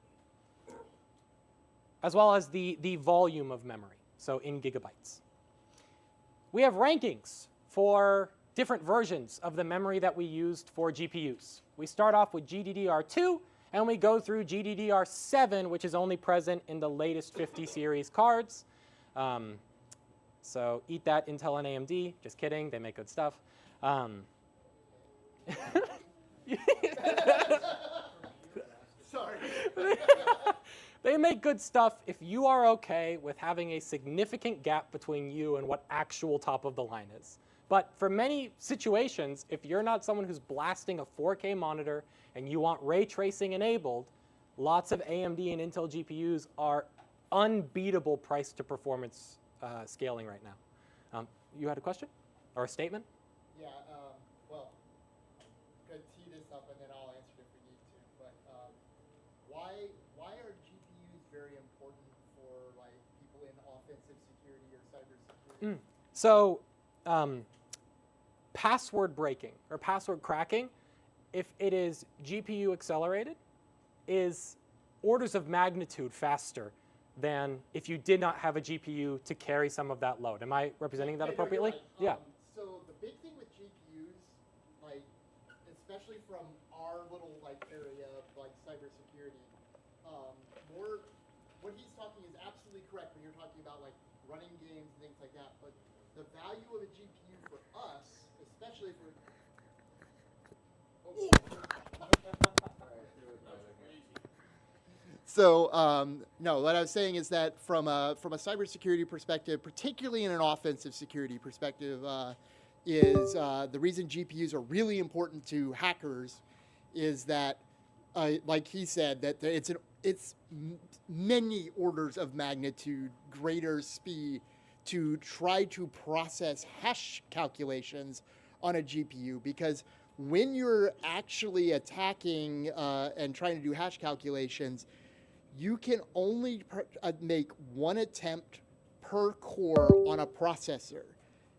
as well as the volume of memory, so in gigabytes. We have rankings for different versions of the memory that we used for GPUs. We start off with GDDR2, and we go through GDDR7, which is only present in the latest 50 series cards. So eat that, Intel and AMD. Just kidding, they make good stuff. Sorry. They make good stuff if you are okay with having a significant gap between you and what actual top of the line is. But for many situations, if you're not someone who's blasting a 4K monitor and you want ray tracing enabled, lots of AMD and Intel GPUs are unbeatable price to performance scaling right now. You had a question or a statement? Yeah, well, I'm going to tee this up and then I'll answer it if we need to. But why are GPUs very important for like people in offensive security or cybersecurity? So password breaking or password cracking, if it is GPU accelerated, is orders of magnitude faster than if you did not have a GPU to carry some of that load. Am I representing that appropriately? Right. Yeah. So the big thing with GPUs, like especially from our little like area of like cybersecurity, what he's talking is absolutely correct when you're talking about like running games and things like that. But the value of a GPU for us, especially for So no, what I was saying is that from a cybersecurity perspective, particularly in an offensive security perspective, is the reason GPUs are really important to hackers is that, like he said, that it's many orders of magnitude greater speed to try to process hash calculations on a GPU, because when you're actually attacking and trying to do hash calculations, you can only make one attempt per core on a processor.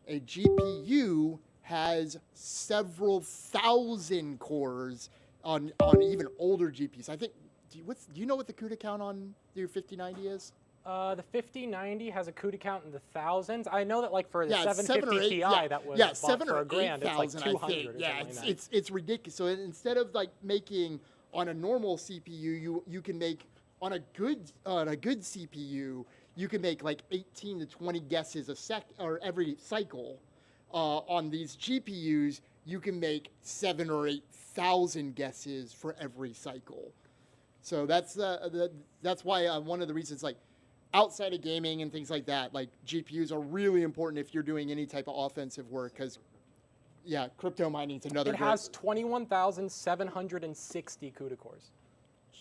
A GPU has several thousand cores on even older GPUs. I think, do you know what the CUDA count on your 5090 is? The 5090 has a CUDA count in the thousands. I know that like for the Yeah, 750 Ti that was bought 7 for or a grand, it's like 8,000, 200 I think. or Yeah, something like that. it's ridiculous. So instead of like making on a normal CPU, you can make on a good CPU, you can make like 18 to 20 guesses or every cycle. On these GPUs, you can make 7,000 or 8,000 guesses for every cycle. So that's why one of the reasons, like outside of gaming and things like that, like GPUs are really important if you're doing any type of offensive work, because yeah, crypto mining is another. It has 21,760 CUDA cores.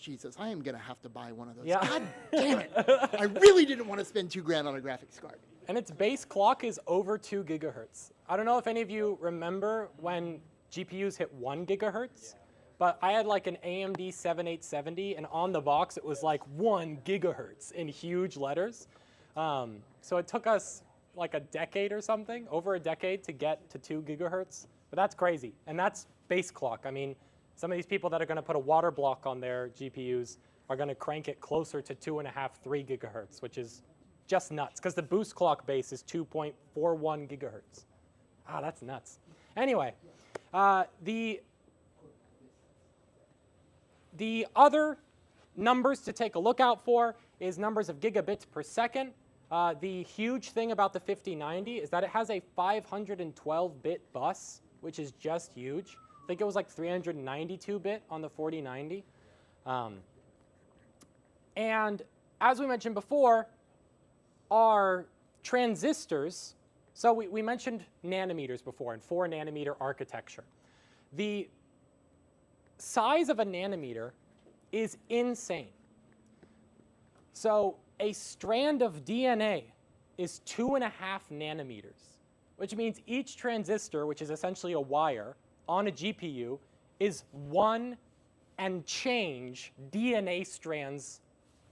Jesus, I am gonna have to buy one of those. Yeah. God damn it! I really didn't want to spend $2,000 on a graphics card. And its base clock is over 2 gigahertz. I don't know if any of you remember when GPUs hit 1 gigahertz, but I had like an AMD 7870, and on the box it was like 1 gigahertz in huge letters. So it took us like a decade or something, over a decade, to get to 2 gigahertz. But that's crazy, and that's base clock. I mean, some of these people that are going to put a water block on their GPUs are going to crank it closer to 2.5, 3 gigahertz, which is just nuts, because the boost clock base is 2.41 gigahertz. Ah, that's nuts. Anyway, the other numbers to take a look out for is numbers of gigabits per second. The huge thing about the 5090 is that it has a 512-bit bus, which is just huge. I think it was like 392-bit on the 4090. And as we mentioned before, our transistors, so we mentioned nanometers before and 4 nanometer architecture. The size of a nanometer is insane. So a strand of DNA is 2.5 nanometers, which means each transistor, which is essentially a wire on a GPU, is 1 and change DNA strands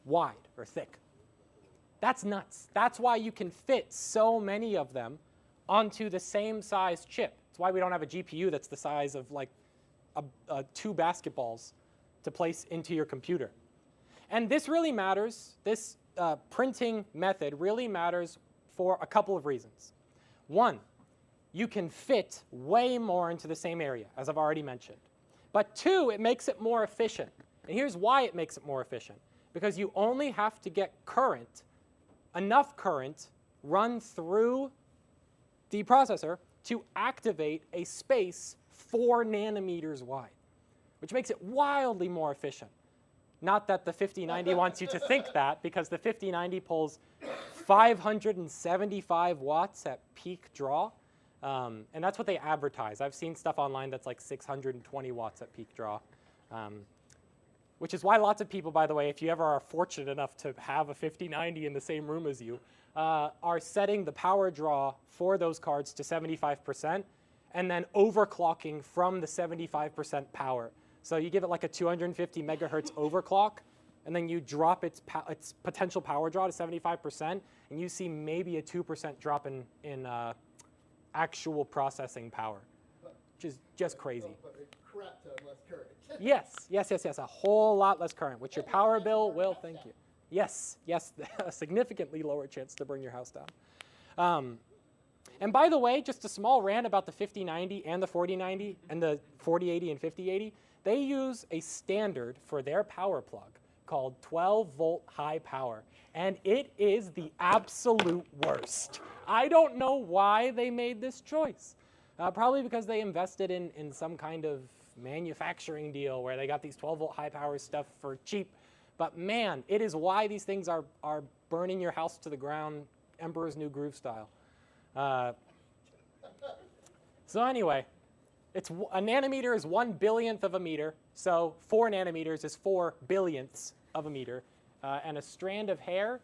wide or thick. That's nuts. That's why you can fit so many of them onto the same size chip. That's why we don't have a GPU that's the size of like 2 basketballs to place into your computer. And this really matters. This printing method really matters for a couple of reasons. One, you can fit way more into the same area, as I've already mentioned. But 2, it makes it more efficient. And here's why it makes it more efficient. Because you only have to get current, enough current, run through the processor to activate a space 4 nanometers wide, which makes it wildly more efficient. Not that the 5090 wants you to think that, because the 5090 pulls 575 watts at peak draw, and that's what they advertise. I've seen stuff online that's like 620 watts at peak draw, which is why lots of people, by the way, if you ever are fortunate enough to have a 5090 in the same room as you, are setting the power draw for those cards to 75% and then overclocking from the 75% power. So you give it like a 250 megahertz overclock, and then you drop its potential power draw to 75%, and you see maybe a 2% drop in actual processing power, which is just crazy. But a crap ton less current. Yes. A whole lot less current, which your power bill will thank you. Yes, a significantly lower chance to burn your house down. And by the way, just a small rant about the 5090 and the 4090 and the 4080 and 5080. They use a standard for their power plug called 12-volt high power, and it is the absolute worst. I don't know why they made this choice. Probably because they invested in some kind of manufacturing deal where they got these 12-volt high power stuff for cheap. But man, it is why these things are burning your house to the ground, Emperor's New Groove style. So anyway, a nanometer is 1 billionth of a meter, so 4 nanometers is 4 billionths of a meter, and a strand of hair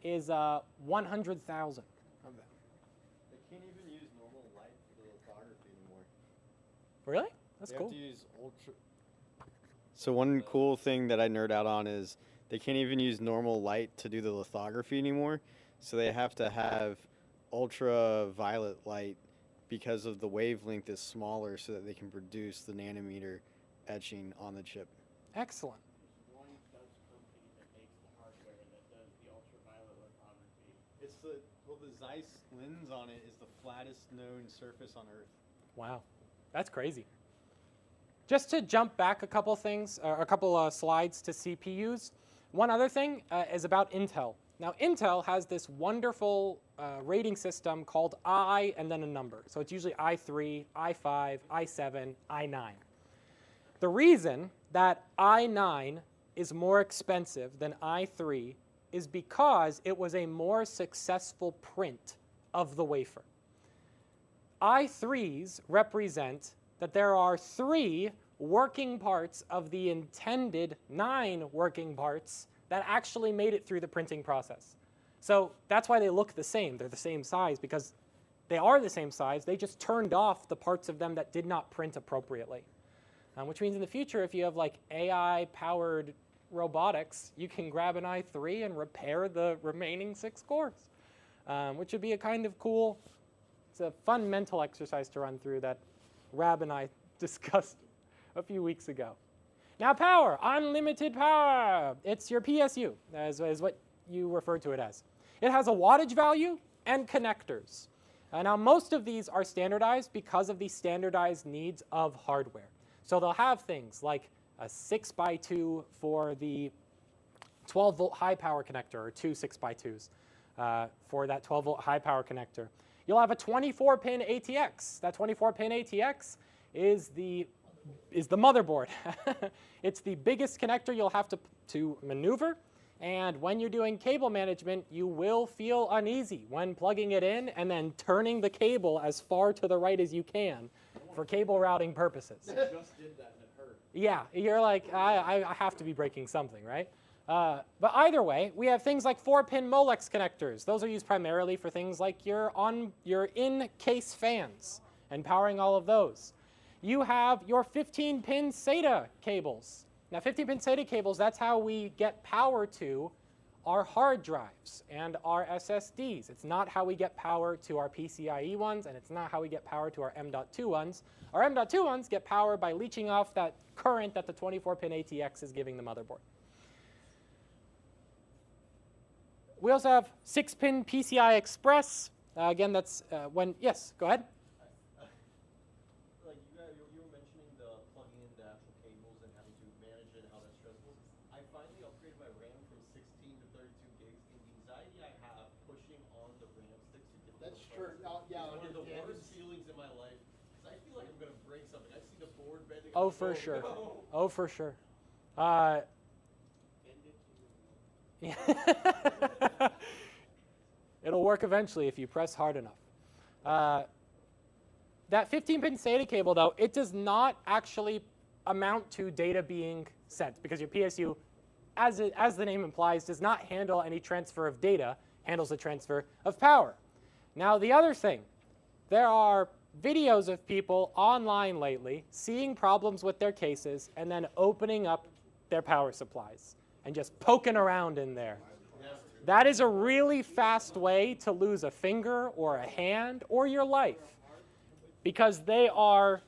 is 100,000 of them. They can't even use normal light for the lithography anymore. Really? That's They cool. have to use ultra. So one cool thing that I nerd out on is they can't even use normal light to do the lithography anymore. So they have to have ultraviolet light because of the wavelength is smaller, so that they can produce the nanometer etching on the chip. Excellent. One Dutch company that makes the hardware that does the ultraviolet lithography. It's the Zeiss lens on it is the flattest known surface on Earth. Wow, that's crazy. Just to jump back a couple things, or a couple slides to CPUs. One other thing is about Intel. Now, Intel has this wonderful rating system called I and then a number. So it's usually i3, i5, i7, i9. The reason that i9 is more expensive than i3 is because it was a more successful print of the wafer. i3s represent that there are 3 working parts of the intended 9 working parts that actually made it through the printing process. So that's why they look the same. They're the same size because they are the same size. They just turned off the parts of them that did not print appropriately. Which means in the future, if you have like AI-powered robotics, you can grab an i3 and repair the remaining 6 cores, which would be a kind of cool, it's a fun mental exercise to run through that Rab and I discussed a few weeks ago. Now power, unlimited power. It's your PSU, as what you refer to it as. It has a wattage value and connectors. Now most of these are standardized because of the standardized needs of hardware. So they'll have things like a 6x2 for the 12-volt high power connector, or 2 6x2s for that 12-volt high power connector. You'll have a 24-pin ATX. That 24-pin ATX is the motherboard. It's the biggest connector you'll have to maneuver, and when you're doing cable management, you will feel uneasy when plugging it in and then turning the cable as far to the right as you can for cable routing purposes. I just did that and it hurt. Yeah, you're like, I have to be breaking something, right? But either way, we have things like 4-pin Molex connectors. Those are used primarily for things like your in-case fans and powering all of those. You have your 15-pin SATA cables. Now, 15-pin SATA cables, that's how we get power to our hard drives and our SSDs. It's not how we get power to our PCIe ones, and it's not how we get power to our M.2 ones. Our M.2 ones get power by leeching off that current that the 24-pin ATX is giving the motherboard. We also have 6-pin PCI Express. Again, that's when, yes, go ahead. Like you were mentioning the plugging in the actual cables and having to manage it, how to Oh, for sure. Oh, for sure. Yeah. It'll work eventually if you press hard enough. That 15-pin SATA cable, though, it does not actually amount to data being sent because your PSU, as the name implies, does not handle any transfer of data, handles the transfer of power. Now, the other thing, there are videos of people online lately seeing problems with their cases and then opening up their power supplies and just poking around in there. That is a really fast way to lose a finger or a hand or your life because they are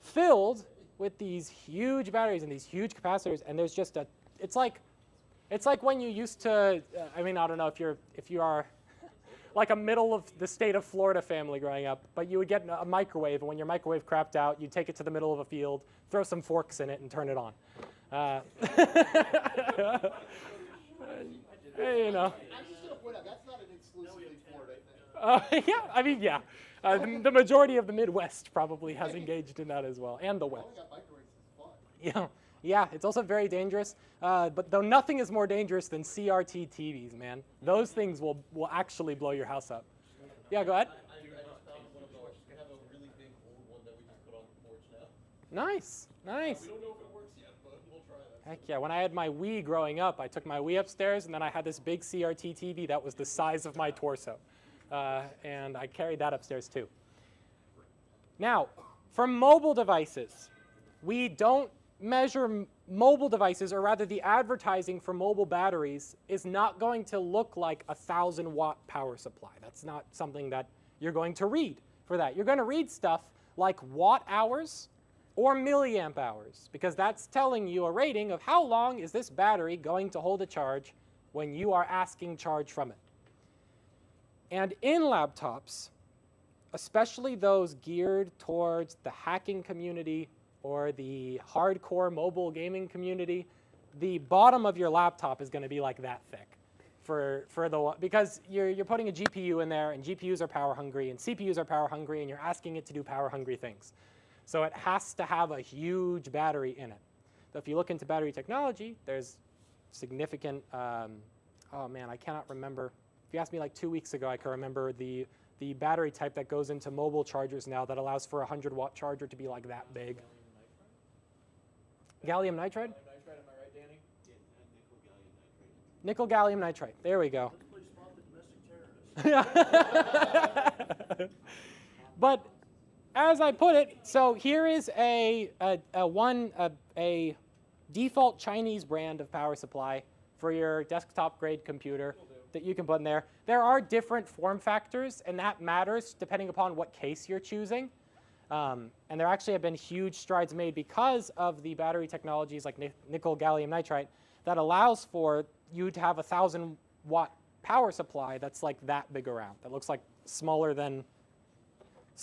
filled with these huge batteries and these huge capacitors, and there's just it's like when you used to, I mean, I don't know if you are like a middle of the state of Florida family growing up, but you would get a microwave, and when your microwave crapped out, you'd take it to the middle of a field, throw some forks in it, and turn it on. You know. I'm just going to point out, that's not an exclusively Florida thing. Yeah, I mean, yeah. The majority of the Midwest probably has engaged in that as well, and the West. Blowing up microwaves is fun. Yeah, it's also very dangerous. But though nothing is more dangerous than CRT TVs, man. Those things will actually blow your house up. Yeah, go ahead. I just found one of those. We have a really big old one that we just put on the porch now. Nice, nice. We don't know if it works yet, but we'll try that. Heck yeah, when I had my Wii growing up, I took my Wii upstairs, and then I had this big CRT TV that was the size of my torso. And I carried that upstairs too. Now, for mobile devices, we don't measure mobile devices, or rather the advertising for mobile batteries is not going to look like a 1,000-watt power supply. That's not something that you're going to read for that. You're going to read stuff like watt hours or milliamp hours, because that's telling you a rating of how long is this battery going to hold a charge when you are asking charge from it. And in laptops, especially those geared towards the hacking community or the hardcore mobile gaming community, the bottom of your laptop is going to be like that thick because you're putting a GPU in there, and GPUs are power hungry, and CPUs are power hungry, and you're asking it to do power hungry things. So it has to have a huge battery in it. So if you look into battery technology, there's significant, oh man, I cannot remember. If you asked me like 2 weeks ago, I can remember the battery type that goes into mobile chargers now that allows for a 100-watt charger to be like that big. Gallium nitride? Am I right, Danny? Nickel gallium nitride. There we go. Please spot the domestic terrorists. But as I put it, so here is a default Chinese brand of power supply for your desktop grade computer that you can put in there. There are different form factors, and that matters depending upon what case you're choosing. And there actually have been huge strides made because of the battery technologies like nickel gallium nitride that allows for you to have a 1,000-watt power supply that's like that big around, that looks like smaller than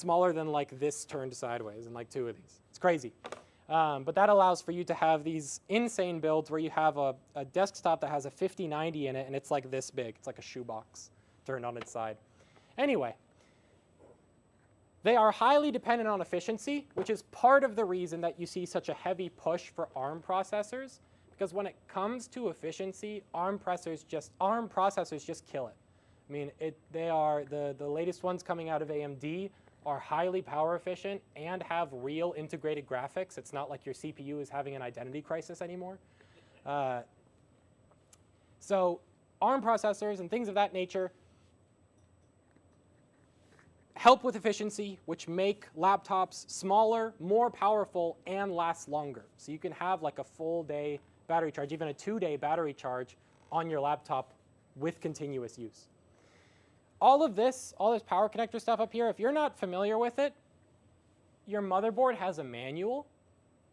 like this turned sideways, and like two of these. It's crazy. But that allows for you to have these insane builds where you have a desktop that has a 5090 in it, and it's like this big. It's like a shoebox turned on its side. Anyway, they are highly dependent on efficiency, which is part of the reason that you see such a heavy push for ARM processors, because when it comes to efficiency, ARM processors just kill it. I mean, they are the latest ones coming out of AMD are highly power efficient and have real integrated graphics. It's not like your CPU is having an identity crisis anymore. So ARM processors and things of that nature help with efficiency, which make laptops smaller, more powerful, and last longer. So you can have like a full day battery charge, even a 2-day battery charge on your laptop with continuous use. All this power connector stuff up here, if you're not familiar with it, your motherboard has a manual.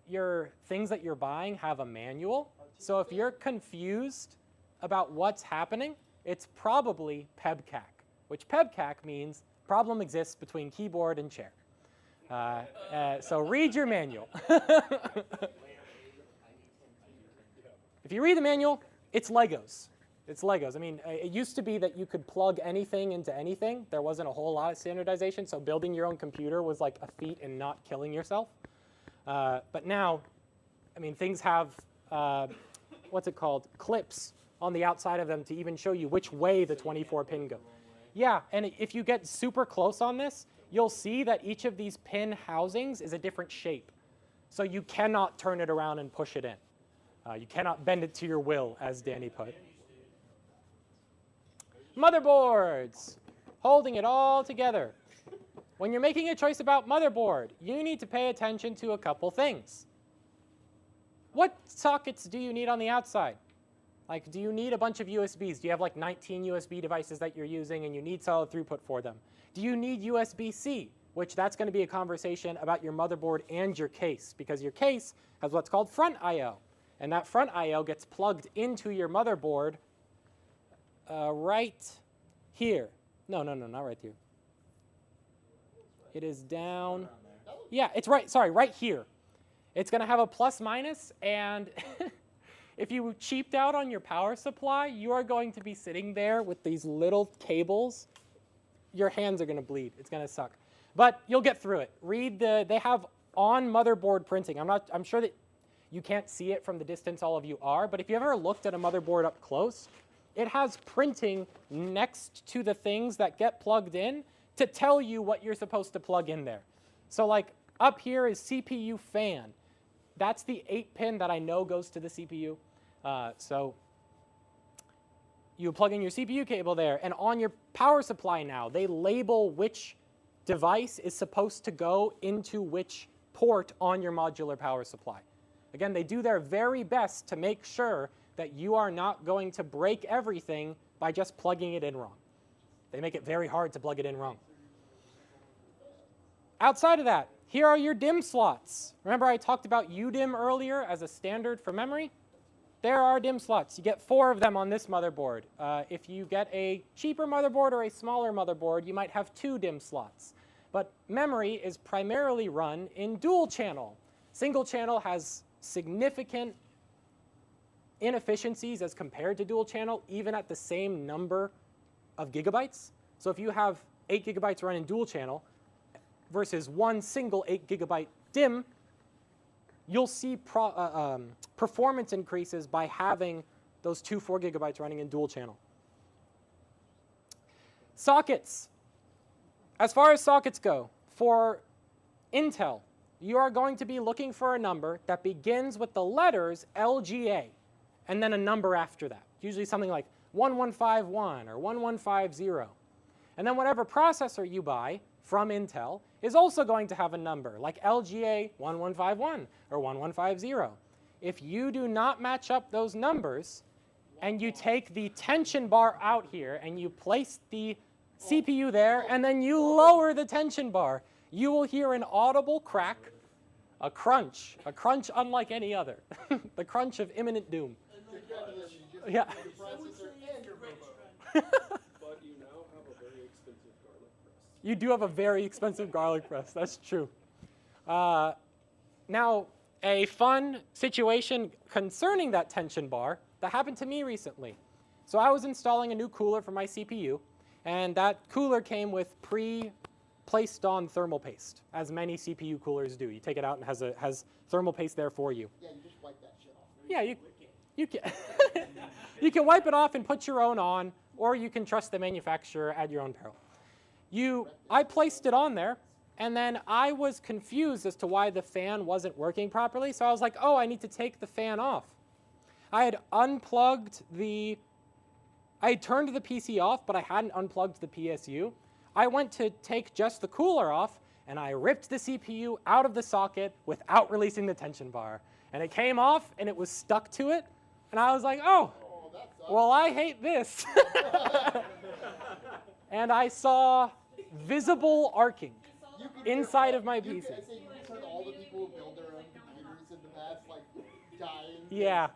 Your things that you're buying have a manual. So if you're confused about what's happening, it's probably PEBCAC, which PEBCAC means problem exists between keyboard and chair. So read your manual. If you read the manual, it's Legos. It's Legos. I mean, it used to be that you could plug anything into anything. There wasn't a whole lot of standardization, so building your own computer was like a feat in not killing yourself. But now, I mean, things have, what's it called, clips on the outside of them to even show you which way the 24 pin go. Yeah, and if you get super close on this, you'll see that each of these pin housings is a different shape. So you cannot turn it around and push it in. You cannot bend it to your will, as Danny put. Motherboards, holding it all together. When you're making a choice about motherboard, you need to pay attention to a couple things. What sockets do you need on the outside? Like, do you need a bunch of USBs? Do you have like 19 USB devices that you're using and you need solid throughput for them? Do you need USB-C? Which that's going to be a conversation about your motherboard and your case, because your case has what's called front I/O. And that front I/O gets plugged into your motherboard right here. No, not right here. It is down. Yeah, it's right, sorry, right here. It's going to have a plus minus, and if you cheaped out on your power supply, you are going to be sitting there with these little cables. Your hands are going to bleed. It's going to suck. But you'll get through it. They have on motherboard printing. I'm sure that you can't see it from the distance all of you are, but if you ever looked at a motherboard up close, it has printing next to the things that get plugged in to tell you what you're supposed to plug in there. So like up here is CPU fan. That's the 8-pin that I know goes to the CPU. So you plug in your CPU cable there, and on your power supply now, they label which device is supposed to go into which port on your modular power supply. Again, they do their very best to make sure that you are not going to break everything by just plugging it in wrong. They make it very hard to plug it in wrong. Outside of that, here are your DIMM slots. Remember I talked about UDIMM earlier as a standard for memory? There are DIMM slots. You get 4 of them on this motherboard. If you get a cheaper motherboard or a smaller motherboard, you might have 2 DIMM slots. But memory is primarily run in dual channel. Single channel has significant inefficiencies as compared to dual channel, even at the same number of gigabytes. So if you have 8 gigabytes run in dual channel versus one single 8 gigabyte DIMM, you'll see performance increases by having those 2 4 gigabytes running in dual channel. Sockets. As far as sockets go, for Intel, you are going to be looking for a number that begins with the letters LGA and then a number after that, usually something like 1151 or 1150. And then whatever processor you buy from Intel is also going to have a number like LGA 1151 or 1150. If you do not match up those numbers and you take the tension bar out here and you place the CPU there and then you lower the tension bar, you will hear an audible crack, a crunch unlike any other, the crunch of imminent doom. Yeah. But you now have a very expensive garlic press. You do have a very expensive garlic press. That's true. Now, a fun situation concerning that tension bar that happened to me recently. So I was installing a new cooler for my CPU, and that cooler came with pre-placed on thermal paste, as many CPU coolers do. You take it out and it has thermal paste there for you. Yeah, you just wipe that shit off. Yeah, you can you can wipe it off and put your own on, or you can trust the manufacturer at your own peril. I placed it on there, and then I was confused as to why the fan wasn't working properly. So I was like, oh, I need to take the fan off. I had turned the PC off, but I hadn't unplugged the PSU. I went to take just the cooler off, and I ripped the CPU out of the socket without releasing the tension bar. And it came off, and it was stuck to it. And I was like, oh, well, I hate this. And I saw visible arcing inside of my PC. I say you heard all the people who build their own computers in the past, like, dying. Yeah.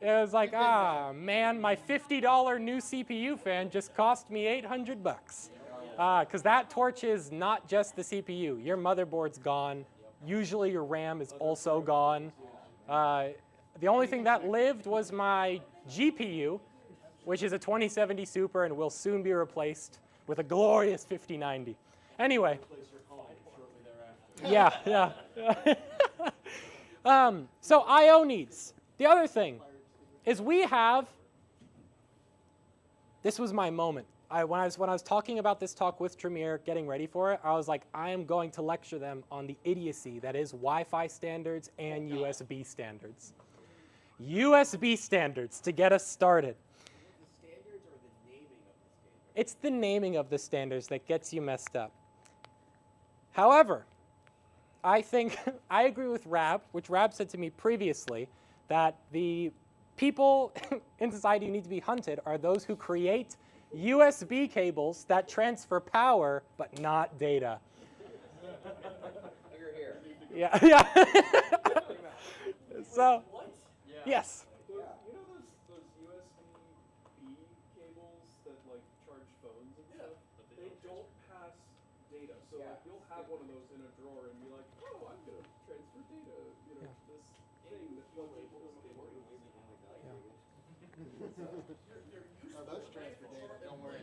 It was like, man, my $50 new CPU fan just cost me $800. Because that torch is not just the CPU. Your motherboard's gone. Usually your RAM is also gone. The only thing that lived was my GPU, which is a 2070 Super and will soon be replaced with a glorious 5090. Anyway. Yeah. So I/O needs. The other thing is we have. This was my moment. When I was talking about this talk with Tremere, getting ready for it, I was like, I am going to lecture them on the idiocy that is Wi-Fi standards and USB standards. USB standards to get us started. The standards or the naming of the standards? It's the naming of the standards that gets you messed up. However, I think I agree with Rab, which Rab said to me previously, that the people in society who need to be hunted are those who create USB cables that transfer power but not data. You're here. Yeah, yeah. So, yes. You know those USB-B cables that like charge phones and stuff? They don't pass data. So like, you'll have one of those in a drawer and be like, oh, I'm gonna transfer data. You know, this thing that no cables can do. No, those transfer data, don't worry.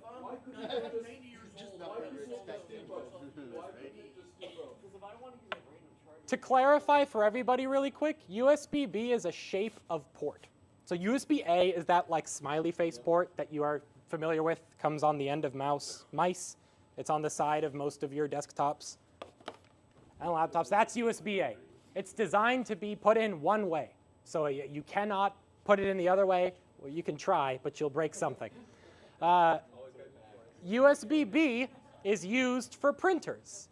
Why couldn't it just why couldn't it just do both? Why couldn't it just do both? Because if I want to use a random charger. To clarify for everybody really quick, USB-B is a shape of port. So USB-A is that like smiley face port that you are familiar with, comes on the end of mice. It's on the side of most of your desktops and laptops. That's USB-A. It's designed to be put in one way. So you cannot put it in the other way. Well, you can try, but you'll break something. USB-B is used for printers.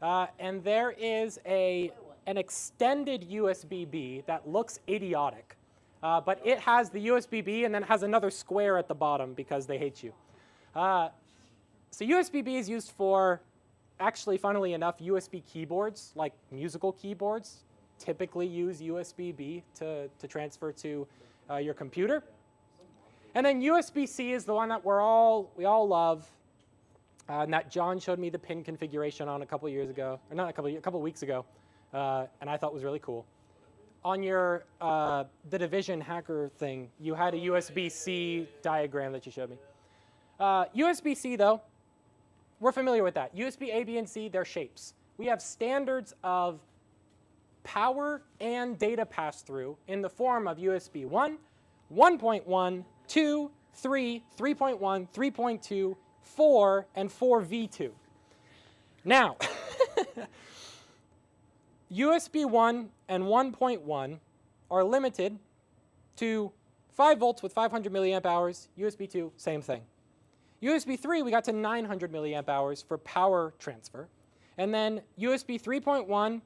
And there is an extended USB-B that looks idiotic. But it has the USB-B and then has another square at the bottom because they hate you. So USB-B is used for, actually, funnily enough, USB keyboards, like musical keyboards, typically use USB-B to transfer to your computer. And then USB-C is the one that we all love, and that John showed me the pin configuration on a couple years ago, or not a couple weeks ago, and I thought was really cool. On your the Division hacker thing, you had a USB-C diagram that you showed me. USB-C though, we're familiar with that. USB-A, B, and C, they're shapes. We have standards of power and data pass-through in the form of USB 1, 1.1, 2, 3, 3.1, 3.2, 4, and 4v2. Now, USB 1 and 1.1 are limited to 5 volts with 500 milliamp hours. USB 2, same thing. USB 3, we got to 900 milliamp hours for power transfer. And then USB 3.1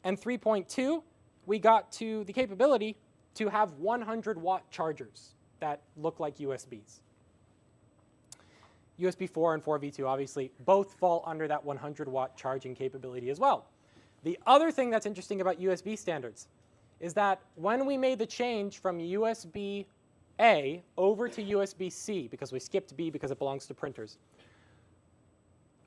and 3.2, we got to the capability to have 100-watt chargers that look like USBs. USB 4 and 4v2 obviously both fall under that 100-watt charging capability as well. The other thing that's interesting about USB standards is that when we made the change from USB-A over to USB-C, because we skipped B because it belongs to printers,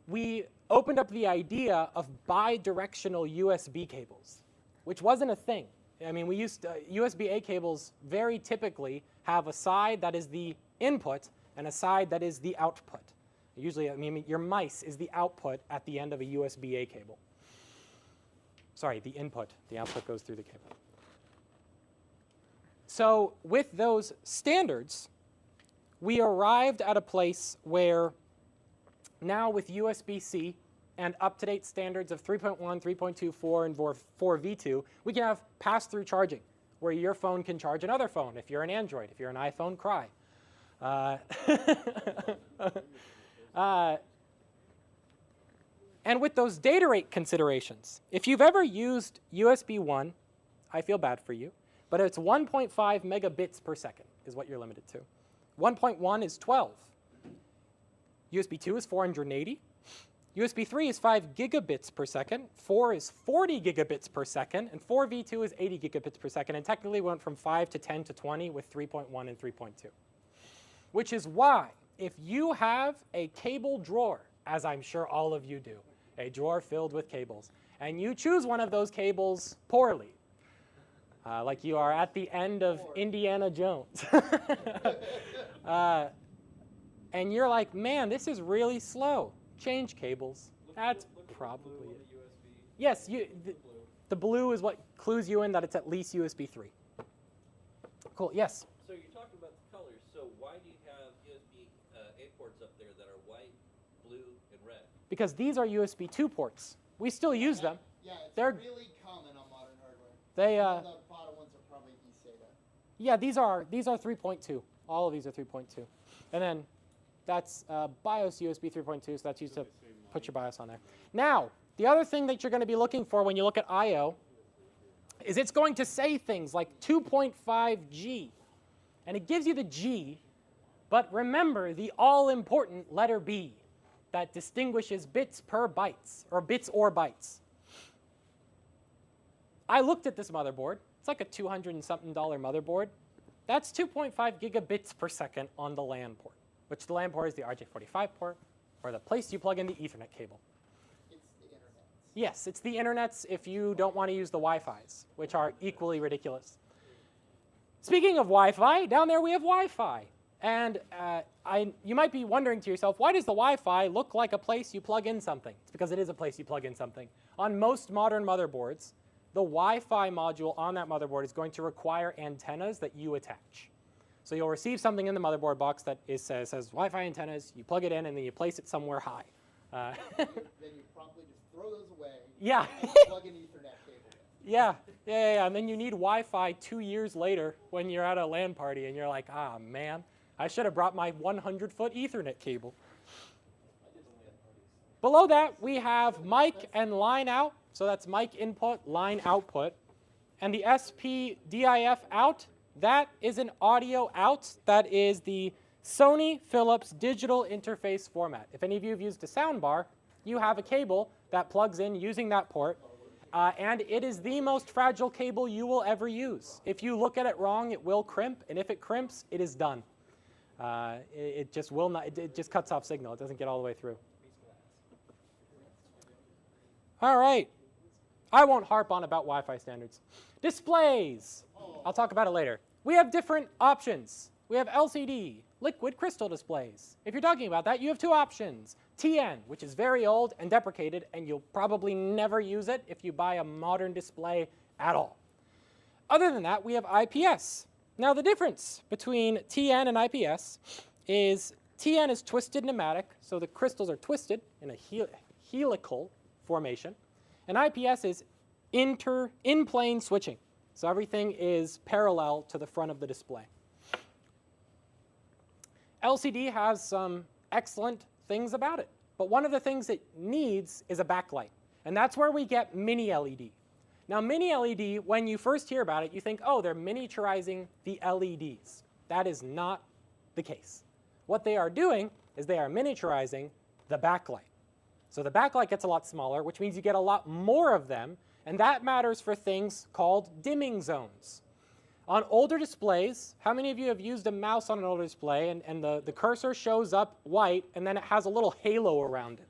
we opened up the idea of bidirectional USB cables, which wasn't a thing. I mean, we used USB-A cables very typically have a side that is the input and a side that is the output. Usually, I mean, your mice is the output at the end of a USB-A cable. Sorry, the input. The output goes through the cable. So with those standards, we arrived at a place where now with USB-C and up-to-date standards of 3.1, 3.2, 4, and 4v2, we can have pass-through charging, where your phone can charge another phone. If you're an Android, if you're an iPhone, cry. And with those data rate considerations, if you've ever used USB 1, I feel bad for you, but it's 1.5 megabits per second is what you're limited to. 1.1 is 12. USB 2 is 480. USB 3 is 5 gigabits per second. 4 is 40 gigabits per second. And 4v2 is 80 gigabits per second. And technically went from 5 to 10 to 20 with 3.1 and 3.2. Which is why, if you have a cable drawer, as I'm sure all of you do, a drawer filled with cables, and you choose one of those cables poorly, like you are at the end of Indiana Jones, and you're like, man, this is really slow. Change cables. That's probably it. Yes, the blue is what clues you in that it's at least USB 3. Cool, yes? So you're talking about the colors. So why do you have USB A ports up there that are white, blue, and red? Because these are USB 2 ports. We still use them. Yeah, it's They're- really common on modern hardware. They, The bottom ones are probably eSATA. yeah, these are 3.2. All of these are 3.2. And then that's BIOS USB 3.2, so that's used to put your BIOS on there. Now, the other thing that you're going to be looking for when you look at I/O is it's going to say things like 2.5G. And it gives you the G, but remember the all-important letter B that distinguishes bits per bytes, or bits or bytes. I looked at this motherboard. It's like a $200 and something motherboard. That's 2.5 gigabits per second on the LAN port, which the LAN port is the RJ45 port, or the place you plug in the Ethernet cable. It's the internet. Yes, it's the internets if you don't want to use the Wi-Fis, which are equally ridiculous. Speaking of Wi-Fi, down there we have Wi-Fi. And you might be wondering to yourself, why does the Wi-Fi look like a place you plug in something? It's because it is a place you plug in something. On most modern motherboards, the Wi-Fi module on that motherboard is going to require antennas that you attach. So you'll receive something in the motherboard box that says Wi-Fi antennas, you plug it in, and then you place it somewhere high. Then you promptly just throw those away. Yeah. And plug an Ethernet cable in. Yeah, and then you need Wi-Fi 2 years later when you're at a LAN party and you're like, ah, man, I should have brought my 100-foot Ethernet cable. Below that, we have mic and line out. So that's mic input, line output. And the SPDIF out, that is an audio out. That is the Sony Philips digital interface format. If any of you have used a soundbar, you have a cable that plugs in using that port. And it is the most fragile cable you will ever use. If you look at it wrong, it will crimp. And if it crimps, it is done. It just will not, it just cuts off signal. It doesn't get all the way through. All right. I won't harp on about Wi-Fi standards. Displays. I'll talk about it later. We have different options. We have LCD, liquid crystal displays. If you're talking about that, you have two options. TN, which is very old and deprecated, and you'll probably never use it if you buy a modern display at all. Other than that, we have IPS. Now, the difference between TN and IPS is TN is twisted pneumatic, so the crystals are twisted in a helical formation. And IPS is in-plane switching. So everything is parallel to the front of the display. LCD has some excellent things about it. But one of the things it needs is a backlight. And that's where we get mini LED. Now, mini LED, when you first hear about it, you think, oh, they're miniaturizing the LEDs. That is not the case. What they are doing is they are miniaturizing the backlight. So the backlight gets a lot smaller, which means you get a lot more of them, and that matters for things called dimming zones. On older displays, how many of you have used a mouse on an older display and the cursor shows up white and then it has a little halo around it?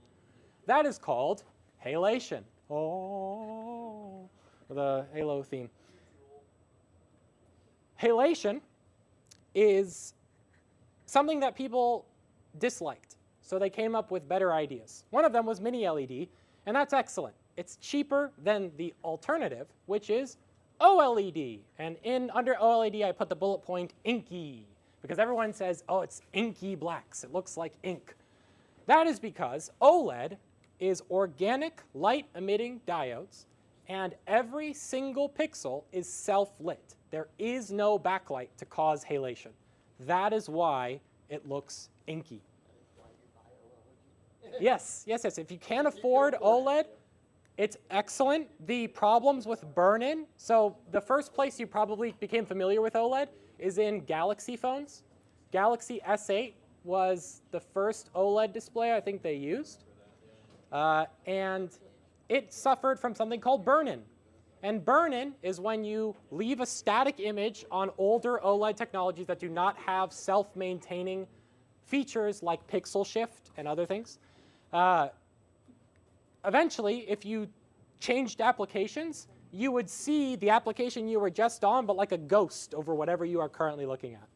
That is called halation. Oh, the Halo theme. Halation is something that people disliked. So they came up with better ideas. One of them was mini LED, and that's excellent. It's cheaper than the alternative, which is OLED. And under OLED, I put the bullet point inky, because everyone says, oh, it's inky blacks. It looks like ink. That is because OLED is organic light-emitting diodes, and every single pixel is self-lit. There is no backlight to cause halation. That is why it looks inky. Yes. If you can't afford OLED, it's excellent. The problems with burn-in, so the first place you probably became familiar with OLED is in Galaxy phones. Galaxy S8 was the first OLED display I think they used. And it suffered from something called burn-in. And burn-in is when you leave a static image on older OLED technologies that do not have self-maintaining features like pixel shift and other things. Eventually, if you changed applications, you would see the application you were just on, but like a ghost over whatever you are currently looking at.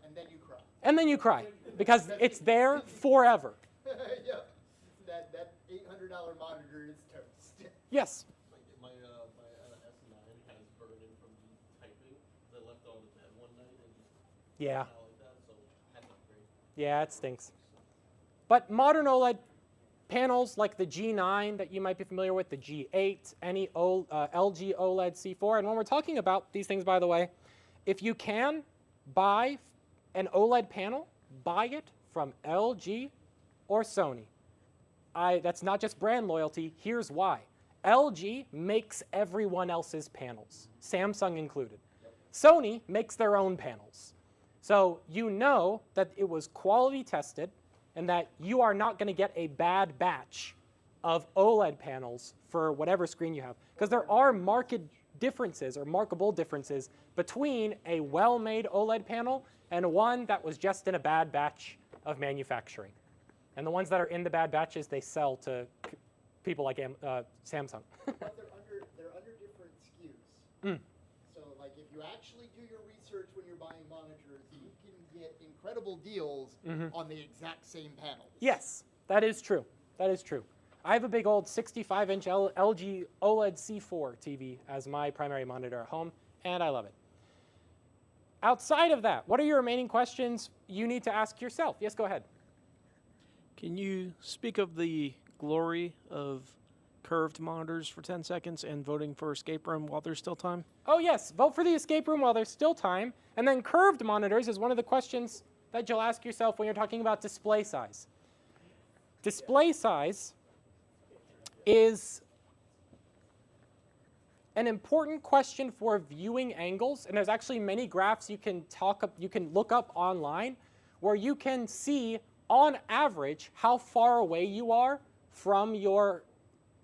And then you cry. And then you cry, because it's there forever. Yeah. That $800 monitor is toast. Yes. My S9 Yeah. Yeah, it stinks. But modern OLED panels like the G9 that you might be familiar with, the G8, any LG OLED C4, and when we're talking about these things, by the way, if you can buy an OLED panel, buy it from LG or Sony. That's not just brand loyalty. Here's why. LG makes everyone else's panels, Samsung included. Sony makes their own panels. So you know that it was quality tested and that you are not going to get a bad batch of OLED panels for whatever screen you have. Because there are marked differences or markable differences between a well-made OLED panel and one that was just in a bad batch of manufacturing. And the ones that are in the bad batches, they sell to people like Samsung. But they're under different SKUs. So like if you actually do your research when you're buying monitors, you can get incredible deals on the exact same panels. Yes, that is true. That is true. I have a big old 65-inch LG OLED C4 TV as my primary monitor at home, and I love it. Outside of that, what are your remaining questions you need to ask yourself? Yes, go ahead. Can you speak of the glory of curved monitors for 10 seconds and voting for escape room while there's still time? Oh yes, vote for the escape room while there's still time. And then curved monitors is one of the questions that you'll ask yourself when you're talking about display size. Display size is an important question for viewing angles, and there's actually many graphs you can look up online where you can see on average how far away you are from your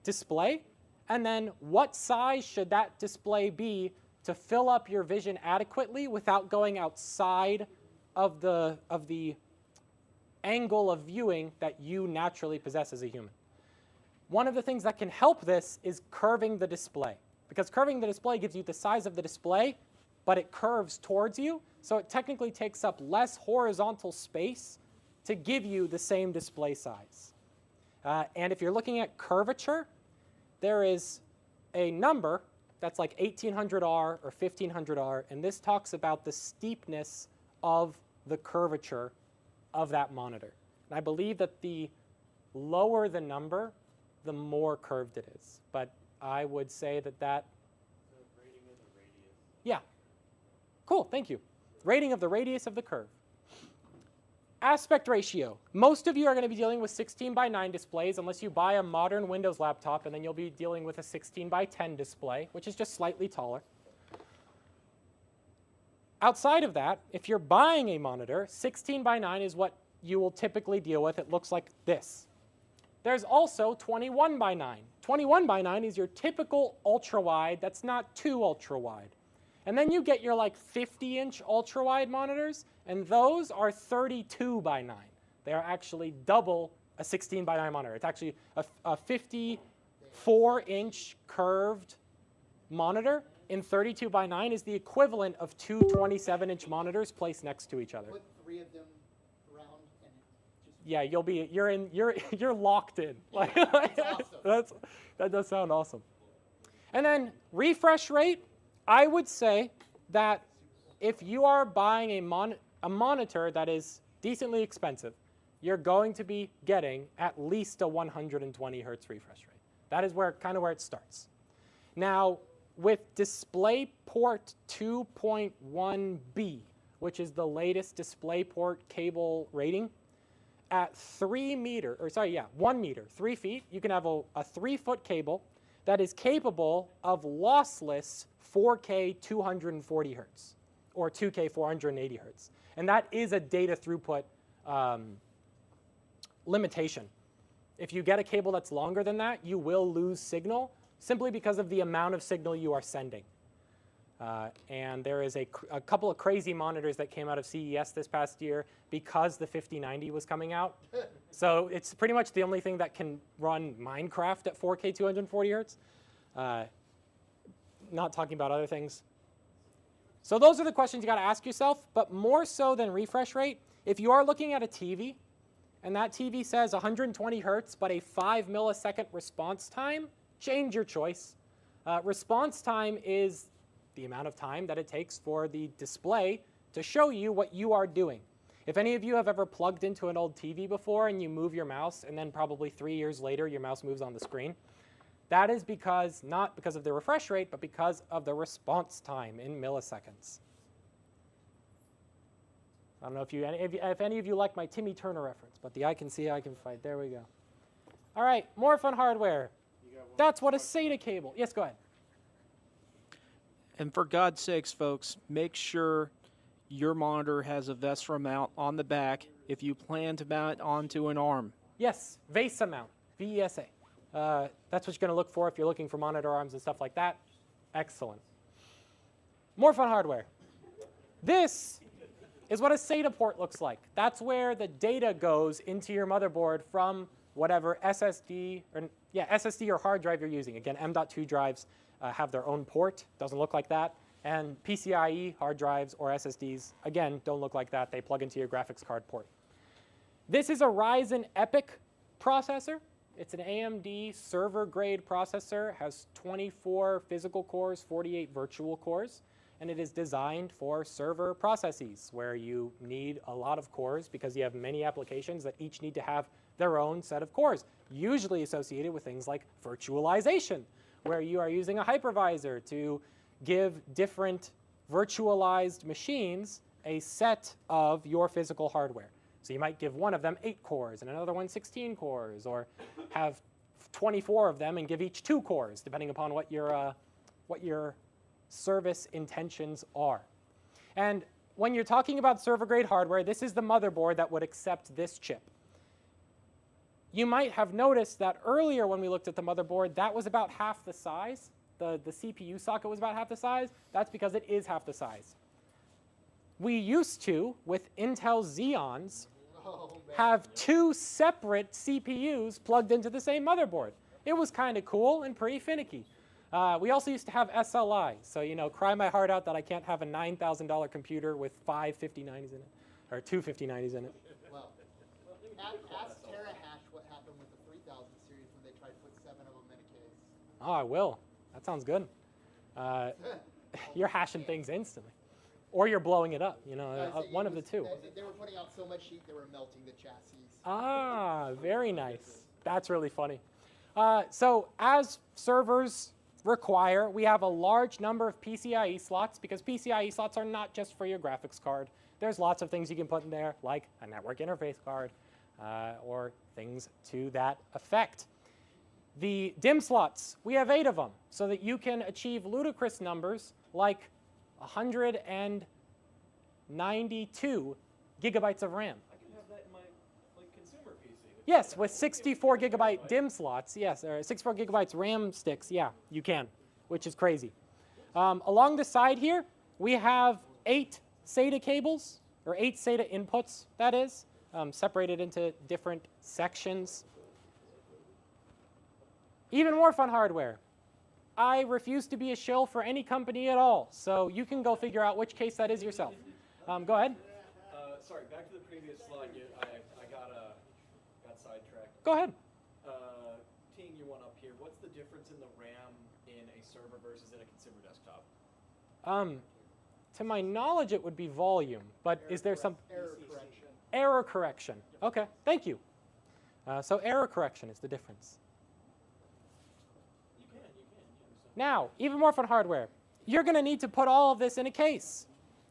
display, and then what size should that display be to fill up your vision adequately without going outside of the angle of viewing that you naturally possess as a human. One of the things that can help this is curving the display, because curving the display gives you the size of the display, but it curves towards you, so it technically takes up less horizontal space to give you the same display size. And if you're looking at curvature, there is a number that's like 1800R or 1500R, and this talks about the steepness of the curvature of that monitor. And I believe that the lower the number, the more curved it is. But I would say that rating of the radius. Yeah. Cool, thank you. Rating of the radius of the curve. Aspect ratio. Most of you are going to be dealing with 16:9 displays unless you buy a modern Windows laptop, and then you'll be dealing with a 16:10 display, which is just slightly taller. Outside of that, if you're buying a monitor, 16:9 is what you will typically deal with. It looks like this. There's also 21:9. 21:9 is your typical ultra-wide that's not too ultra-wide. And then you get your like 50-inch ultra-wide monitors, and those are 32:9. They are actually double a 16:9 monitor. It's actually a 54-inch curved monitor in 32:9 is the equivalent of two 27-inch monitors placed next to each other. Put three of them around and just Yeah, you're locked in. Like, awesome. That does sound awesome. And then refresh rate, I would say that if you are buying a monitor that is decently expensive, you're going to be getting at least a 120 hertz refresh rate. That is kind of where it starts. Now, with DisplayPort 2.1b, which is the latest DisplayPort cable rating, at 1 meter, 3 feet, you can have a 3-foot cable that is capable of lossless 4K 240 hertz or 2K 480 hertz. And that is a data throughput limitation. If you get a cable that's longer than that, you will lose signal simply because of the amount of signal you are sending. And there is a couple of crazy monitors that came out of CES this past year because the 5090 was coming out. So it's pretty much the only thing that can run Minecraft at 4K 240 hertz. Not talking about other things. So those are the questions you got to ask yourself, but more so than refresh rate, if you are looking at a TV and that TV says 120 hertz but a 5 millisecond response time, change your choice. Response time is the amount of time that it takes for the display to show you what you are doing. If any of you have ever plugged into an old TV before and you move your mouse and then probably 3 years later your mouse moves on the screen, that is because, not because of the refresh rate, but because of the response time in milliseconds. I don't know if any of you like my Timmy Turner reference, but the I can see, I can fight. There we go. All right, more fun hardware. That's what a SATA cable. Yes, go ahead. And for God's sakes, folks, make sure your monitor has a VESRA mount on the back if you plan to mount it onto an ARM. Yes, VESA mount, VESA. That's what you're going to look for if you're looking for monitor arms and stuff like that. Excellent. More fun hardware. This is what a SATA port looks like. That's where the data goes into your motherboard from whatever SSD or hard drive you're using. Again, M.2 drives have their own port. Doesn't look like that. And PCIe hard drives or SSDs, again, don't look like that. They plug into your graphics card port. This is a Ryzen EPYC processor. It's an AMD server-grade processor, has 24 physical cores, 48 virtual cores, and it is designed for server processes where you need a lot of cores because you have many applications that each need to have their own set of cores, usually associated with things like virtualization, where you are using a hypervisor to give different virtualized machines a set of your physical hardware. So you might give one of them 8 cores and another one 16 cores, or have 24 of them and give each 2 cores, depending upon what your service intentions are. And when you're talking about server-grade hardware, this is the motherboard that would accept this chip. You might have noticed that earlier when we looked at the motherboard, that was about half the size. The CPU socket was about half the size. That's because it is half the size. We used to, with Intel Xeons, have 2 separate CPUs plugged into the same motherboard. It was kind of cool and pretty finicky. We also used to have SLI, so cry my heart out that I can't have a $9,000 computer with 5 5090s in it, or 2 5090s in it. Well, ask Terahash what happened with the 3000 series when they tried to put 7 of them in a case. Oh, I will. That sounds good. You're hashing things instantly. Or you're blowing it up, one of the two. They were putting out so much heat, they were melting the chassis. Ah, very nice. That's really funny. So as servers require, we have a large number of PCIe slots, because PCIe slots are not just for your graphics card. There's lots of things you can put in there, like a network interface card, or things to that effect. The DIMM slots, we have 8 of them, so that you can achieve ludicrous numbers like 192 gigabytes of RAM. I can have that in my consumer PC. Yes, with 64 gigabyte DIMM slots, yes, or 64 gigabytes RAM sticks, yeah, you can, which is crazy. Along the side here, we have 8 SATA cables, or 8 SATA inputs, that is, separated into different sections. Even more fun hardware. I refuse to be a shill for any company at all, so you can go figure out which case that is yourself. Go ahead. Sorry, back to the previous slide. I got sidetracked. Go ahead. Teeing you one up here. What's the difference in the RAM in a server versus in a consumer desktop? To my knowledge, it would be volume, but is there some Error correction. error correction? Okay, thank you. So error correction is the difference. Now, even more fun hardware. You're going to need to put all of this in a case,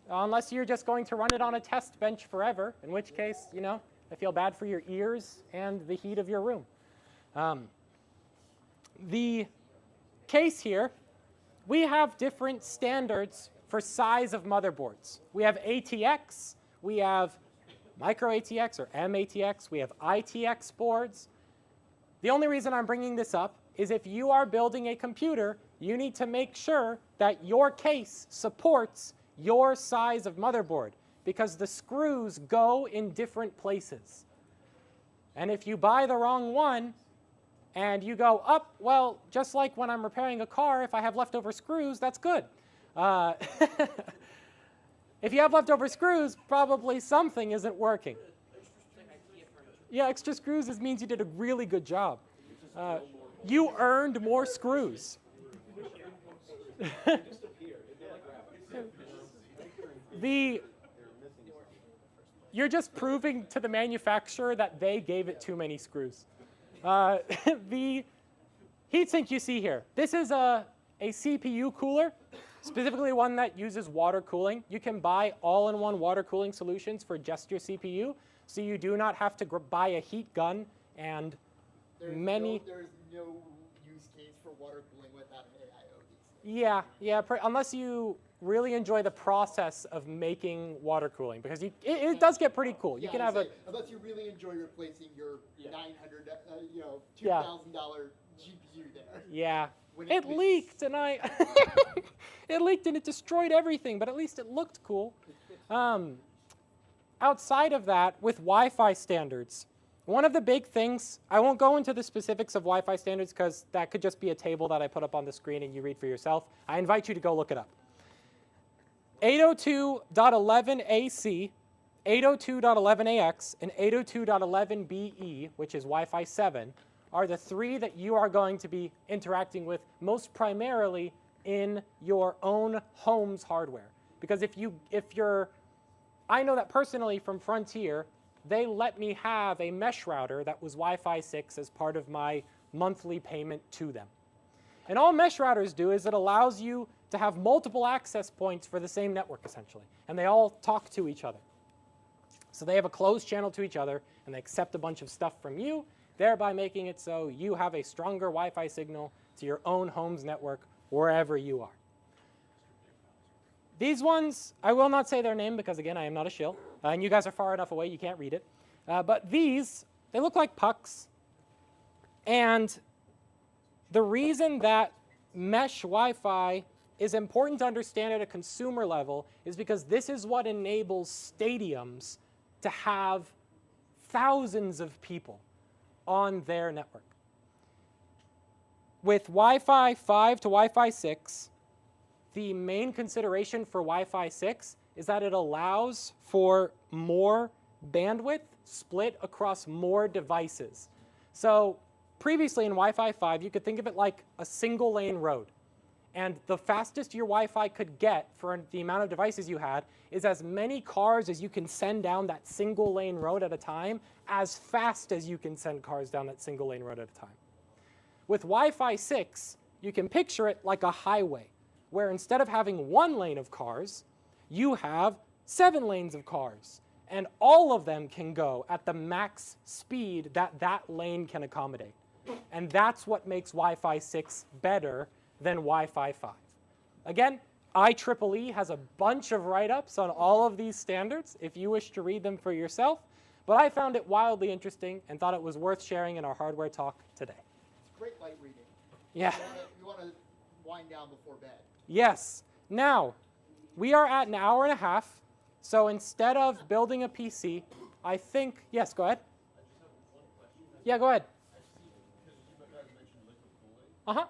unless you're just going to run it on a test bench forever, in which case, I feel bad for your ears and the heat of your room. The case here, we have different standards for size of motherboards. We have ATX, we have micro ATX or MATX, we have ITX boards. The only reason I'm bringing this up is if you are building a computer, you need to make sure that your case supports your size of motherboard, because the screws go in different places. And if you buy the wrong one and you go up, well, just like when I'm repairing a car, if I have leftover screws, that's good. If you have leftover screws, probably something isn't working. Yeah, extra screws means you did a really good job. You earned more screws. you're just proving to the manufacturer that they gave it too many screws. The heatsink you see here, this is a CPU cooler, specifically one that uses water cooling. You can buy all-in-one water cooling solutions for just your CPU, so you do not have to buy a heat gun and There's many. No use case for water cooling without an AIO these days. Yeah, unless you really enjoy the process of making water cooling, because it does get pretty cool. You can have unless you really enjoy replacing your $900, $2,000 Yeah. GPU there. Yeah. When It leaked, and it leaked and it destroyed everything, but at least it looked cool. Outside of that, with Wi-Fi standards, one of the big things, I won't go into the specifics of Wi-Fi standards because that could just be a table that I put up on the screen and you read for yourself. I invite you to go look it up. 802.11ac, 802.11ax, and 802.11be, which is Wi-Fi 7, are the three that you are going to be interacting with most primarily in your own home's hardware. Because I know that personally from Frontier, they let me have a mesh router that was Wi-Fi 6 as part of my monthly payment to them. And all mesh routers do is it allows you to have multiple access points for the same network, essentially. And they all talk to each other. So they have a closed channel to each other, and they accept a bunch of stuff from you, thereby making it so you have a stronger Wi-Fi signal to your own home's network wherever you are. These ones, I will not say their name because, again, I am not a shill. And you guys are far enough away, you can't read it. But these, they look like pucks. And the reason that mesh Wi-Fi is important to understand at a consumer level is because this is what enables stadiums to have thousands of people on their network. With Wi-Fi 5 to Wi-Fi 6, the main consideration for Wi-Fi 6 is that it allows for more bandwidth split across more devices. So previously in Wi-Fi 5, you could think of it like a single lane road. And the fastest your Wi-Fi could get for the amount of devices you had is as many cars as you can send down that single lane road at a time, as fast as you can send cars down that single lane road at a time. With Wi-Fi 6, you can picture it like a highway, where instead of having one lane of cars, you have 7 lanes of cars. And all of them can go at the max speed that that lane can accommodate. And that's what makes Wi-Fi 6 better than Wi-Fi 5. Again, IEEE has a bunch of write-ups on all of these standards if you wish to read them for yourself. But I found it wildly interesting and thought it was worth sharing in our hardware talk today. It's great light reading. Yeah. You want to wind down before bed. Yes. Now, we are at an hour and a half. So instead of building a PC, I think, yes, go ahead. Yeah, go ahead. Uh-huh.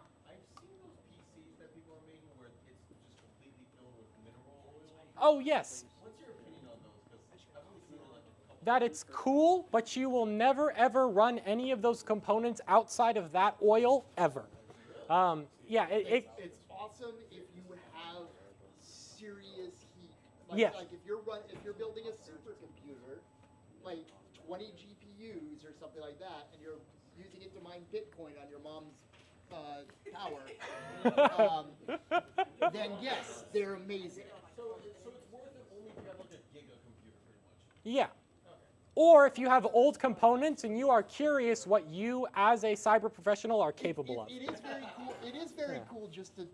Oh, yes. What's your opinion on those? Because I've only seen it like a couple. That it's cool, but you will never, ever run any of those components outside of that oil, ever. Yeah, it's awesome if you have serious heat. Like, Yeah. like if you're building a supercomputer, like 20 GPUs or something like that, and you're using it to mine Bitcoin on your mom's tower, then yes, they're amazing. So it's worth it only if you have like a giga computer, pretty much. Yeah. Or if you have old components and you are curious what you as a cyber professional are capable of. It is very cool. It is very cool just to.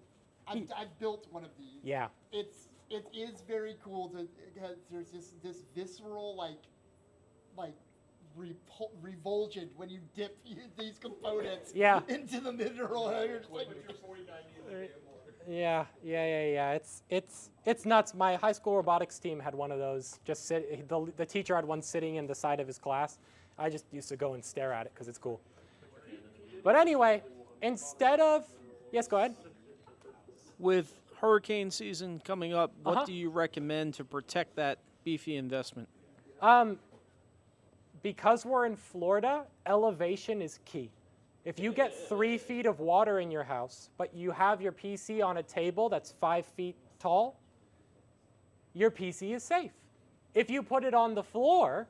I've built one of these. Yeah. It is very cool to. There's this visceral revulsion when you dip these components into the mineral. You're just like, Yeah. It's nuts. My high school robotics team had one of those. The teacher had one sitting in the side of his class. I just used to go and stare at it because it's cool. But anyway, instead of, yes, go ahead. With hurricane season coming up, what do you recommend to protect that beefy investment? Because we're in Florida, elevation is key. If you get 3 feet of water in your house, but you have your PC on a table that's 5 feet tall, your PC is safe. If you put it on the floor,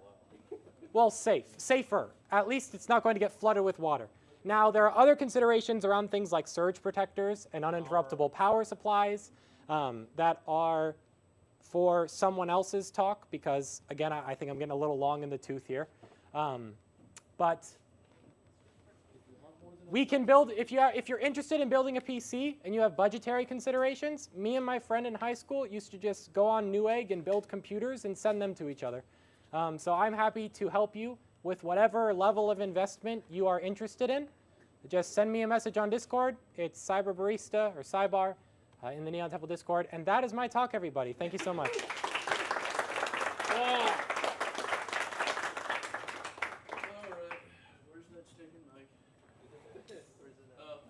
well, safer. At least it's not going to get flooded with water. Now, there are other considerations around things like surge protectors and uninterruptible power supplies that are for someone else's talk because, again, I think I'm getting a little long in the tooth here. But we can build, if you're interested in building a PC and you have budgetary considerations, me and my friend in high school used to just go on Newegg and build computers and send them to each other. So I'm happy to help you with whatever level of investment you are interested in. Just send me a message on Discord. It's Barista or Cybar in the Neon Temple Discord. And that is my talk, everybody. Thank you so much. All right. Where's that stinking mic?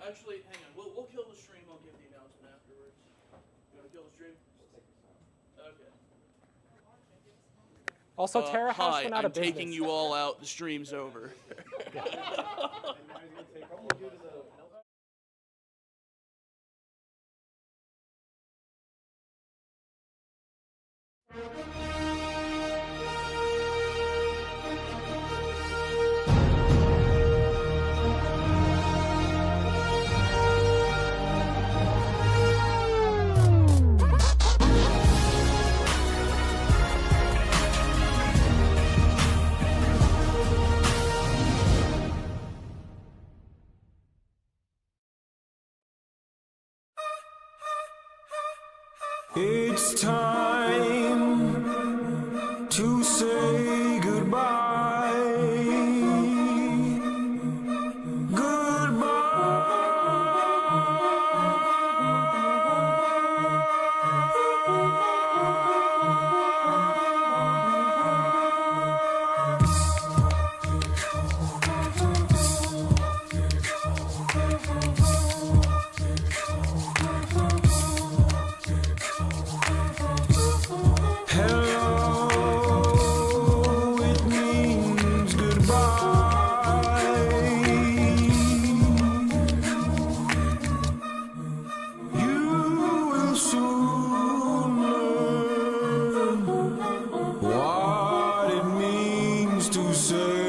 Actually, hang on. We'll kill the stream. I'll give the announcement afterwards. You want to kill the stream? Okay. Also, Terra House hi, went out I'm of business. taking you all out. The stream's over. It's time to say goodbye. Hello, it means goodbye. You will soon learn what it means to say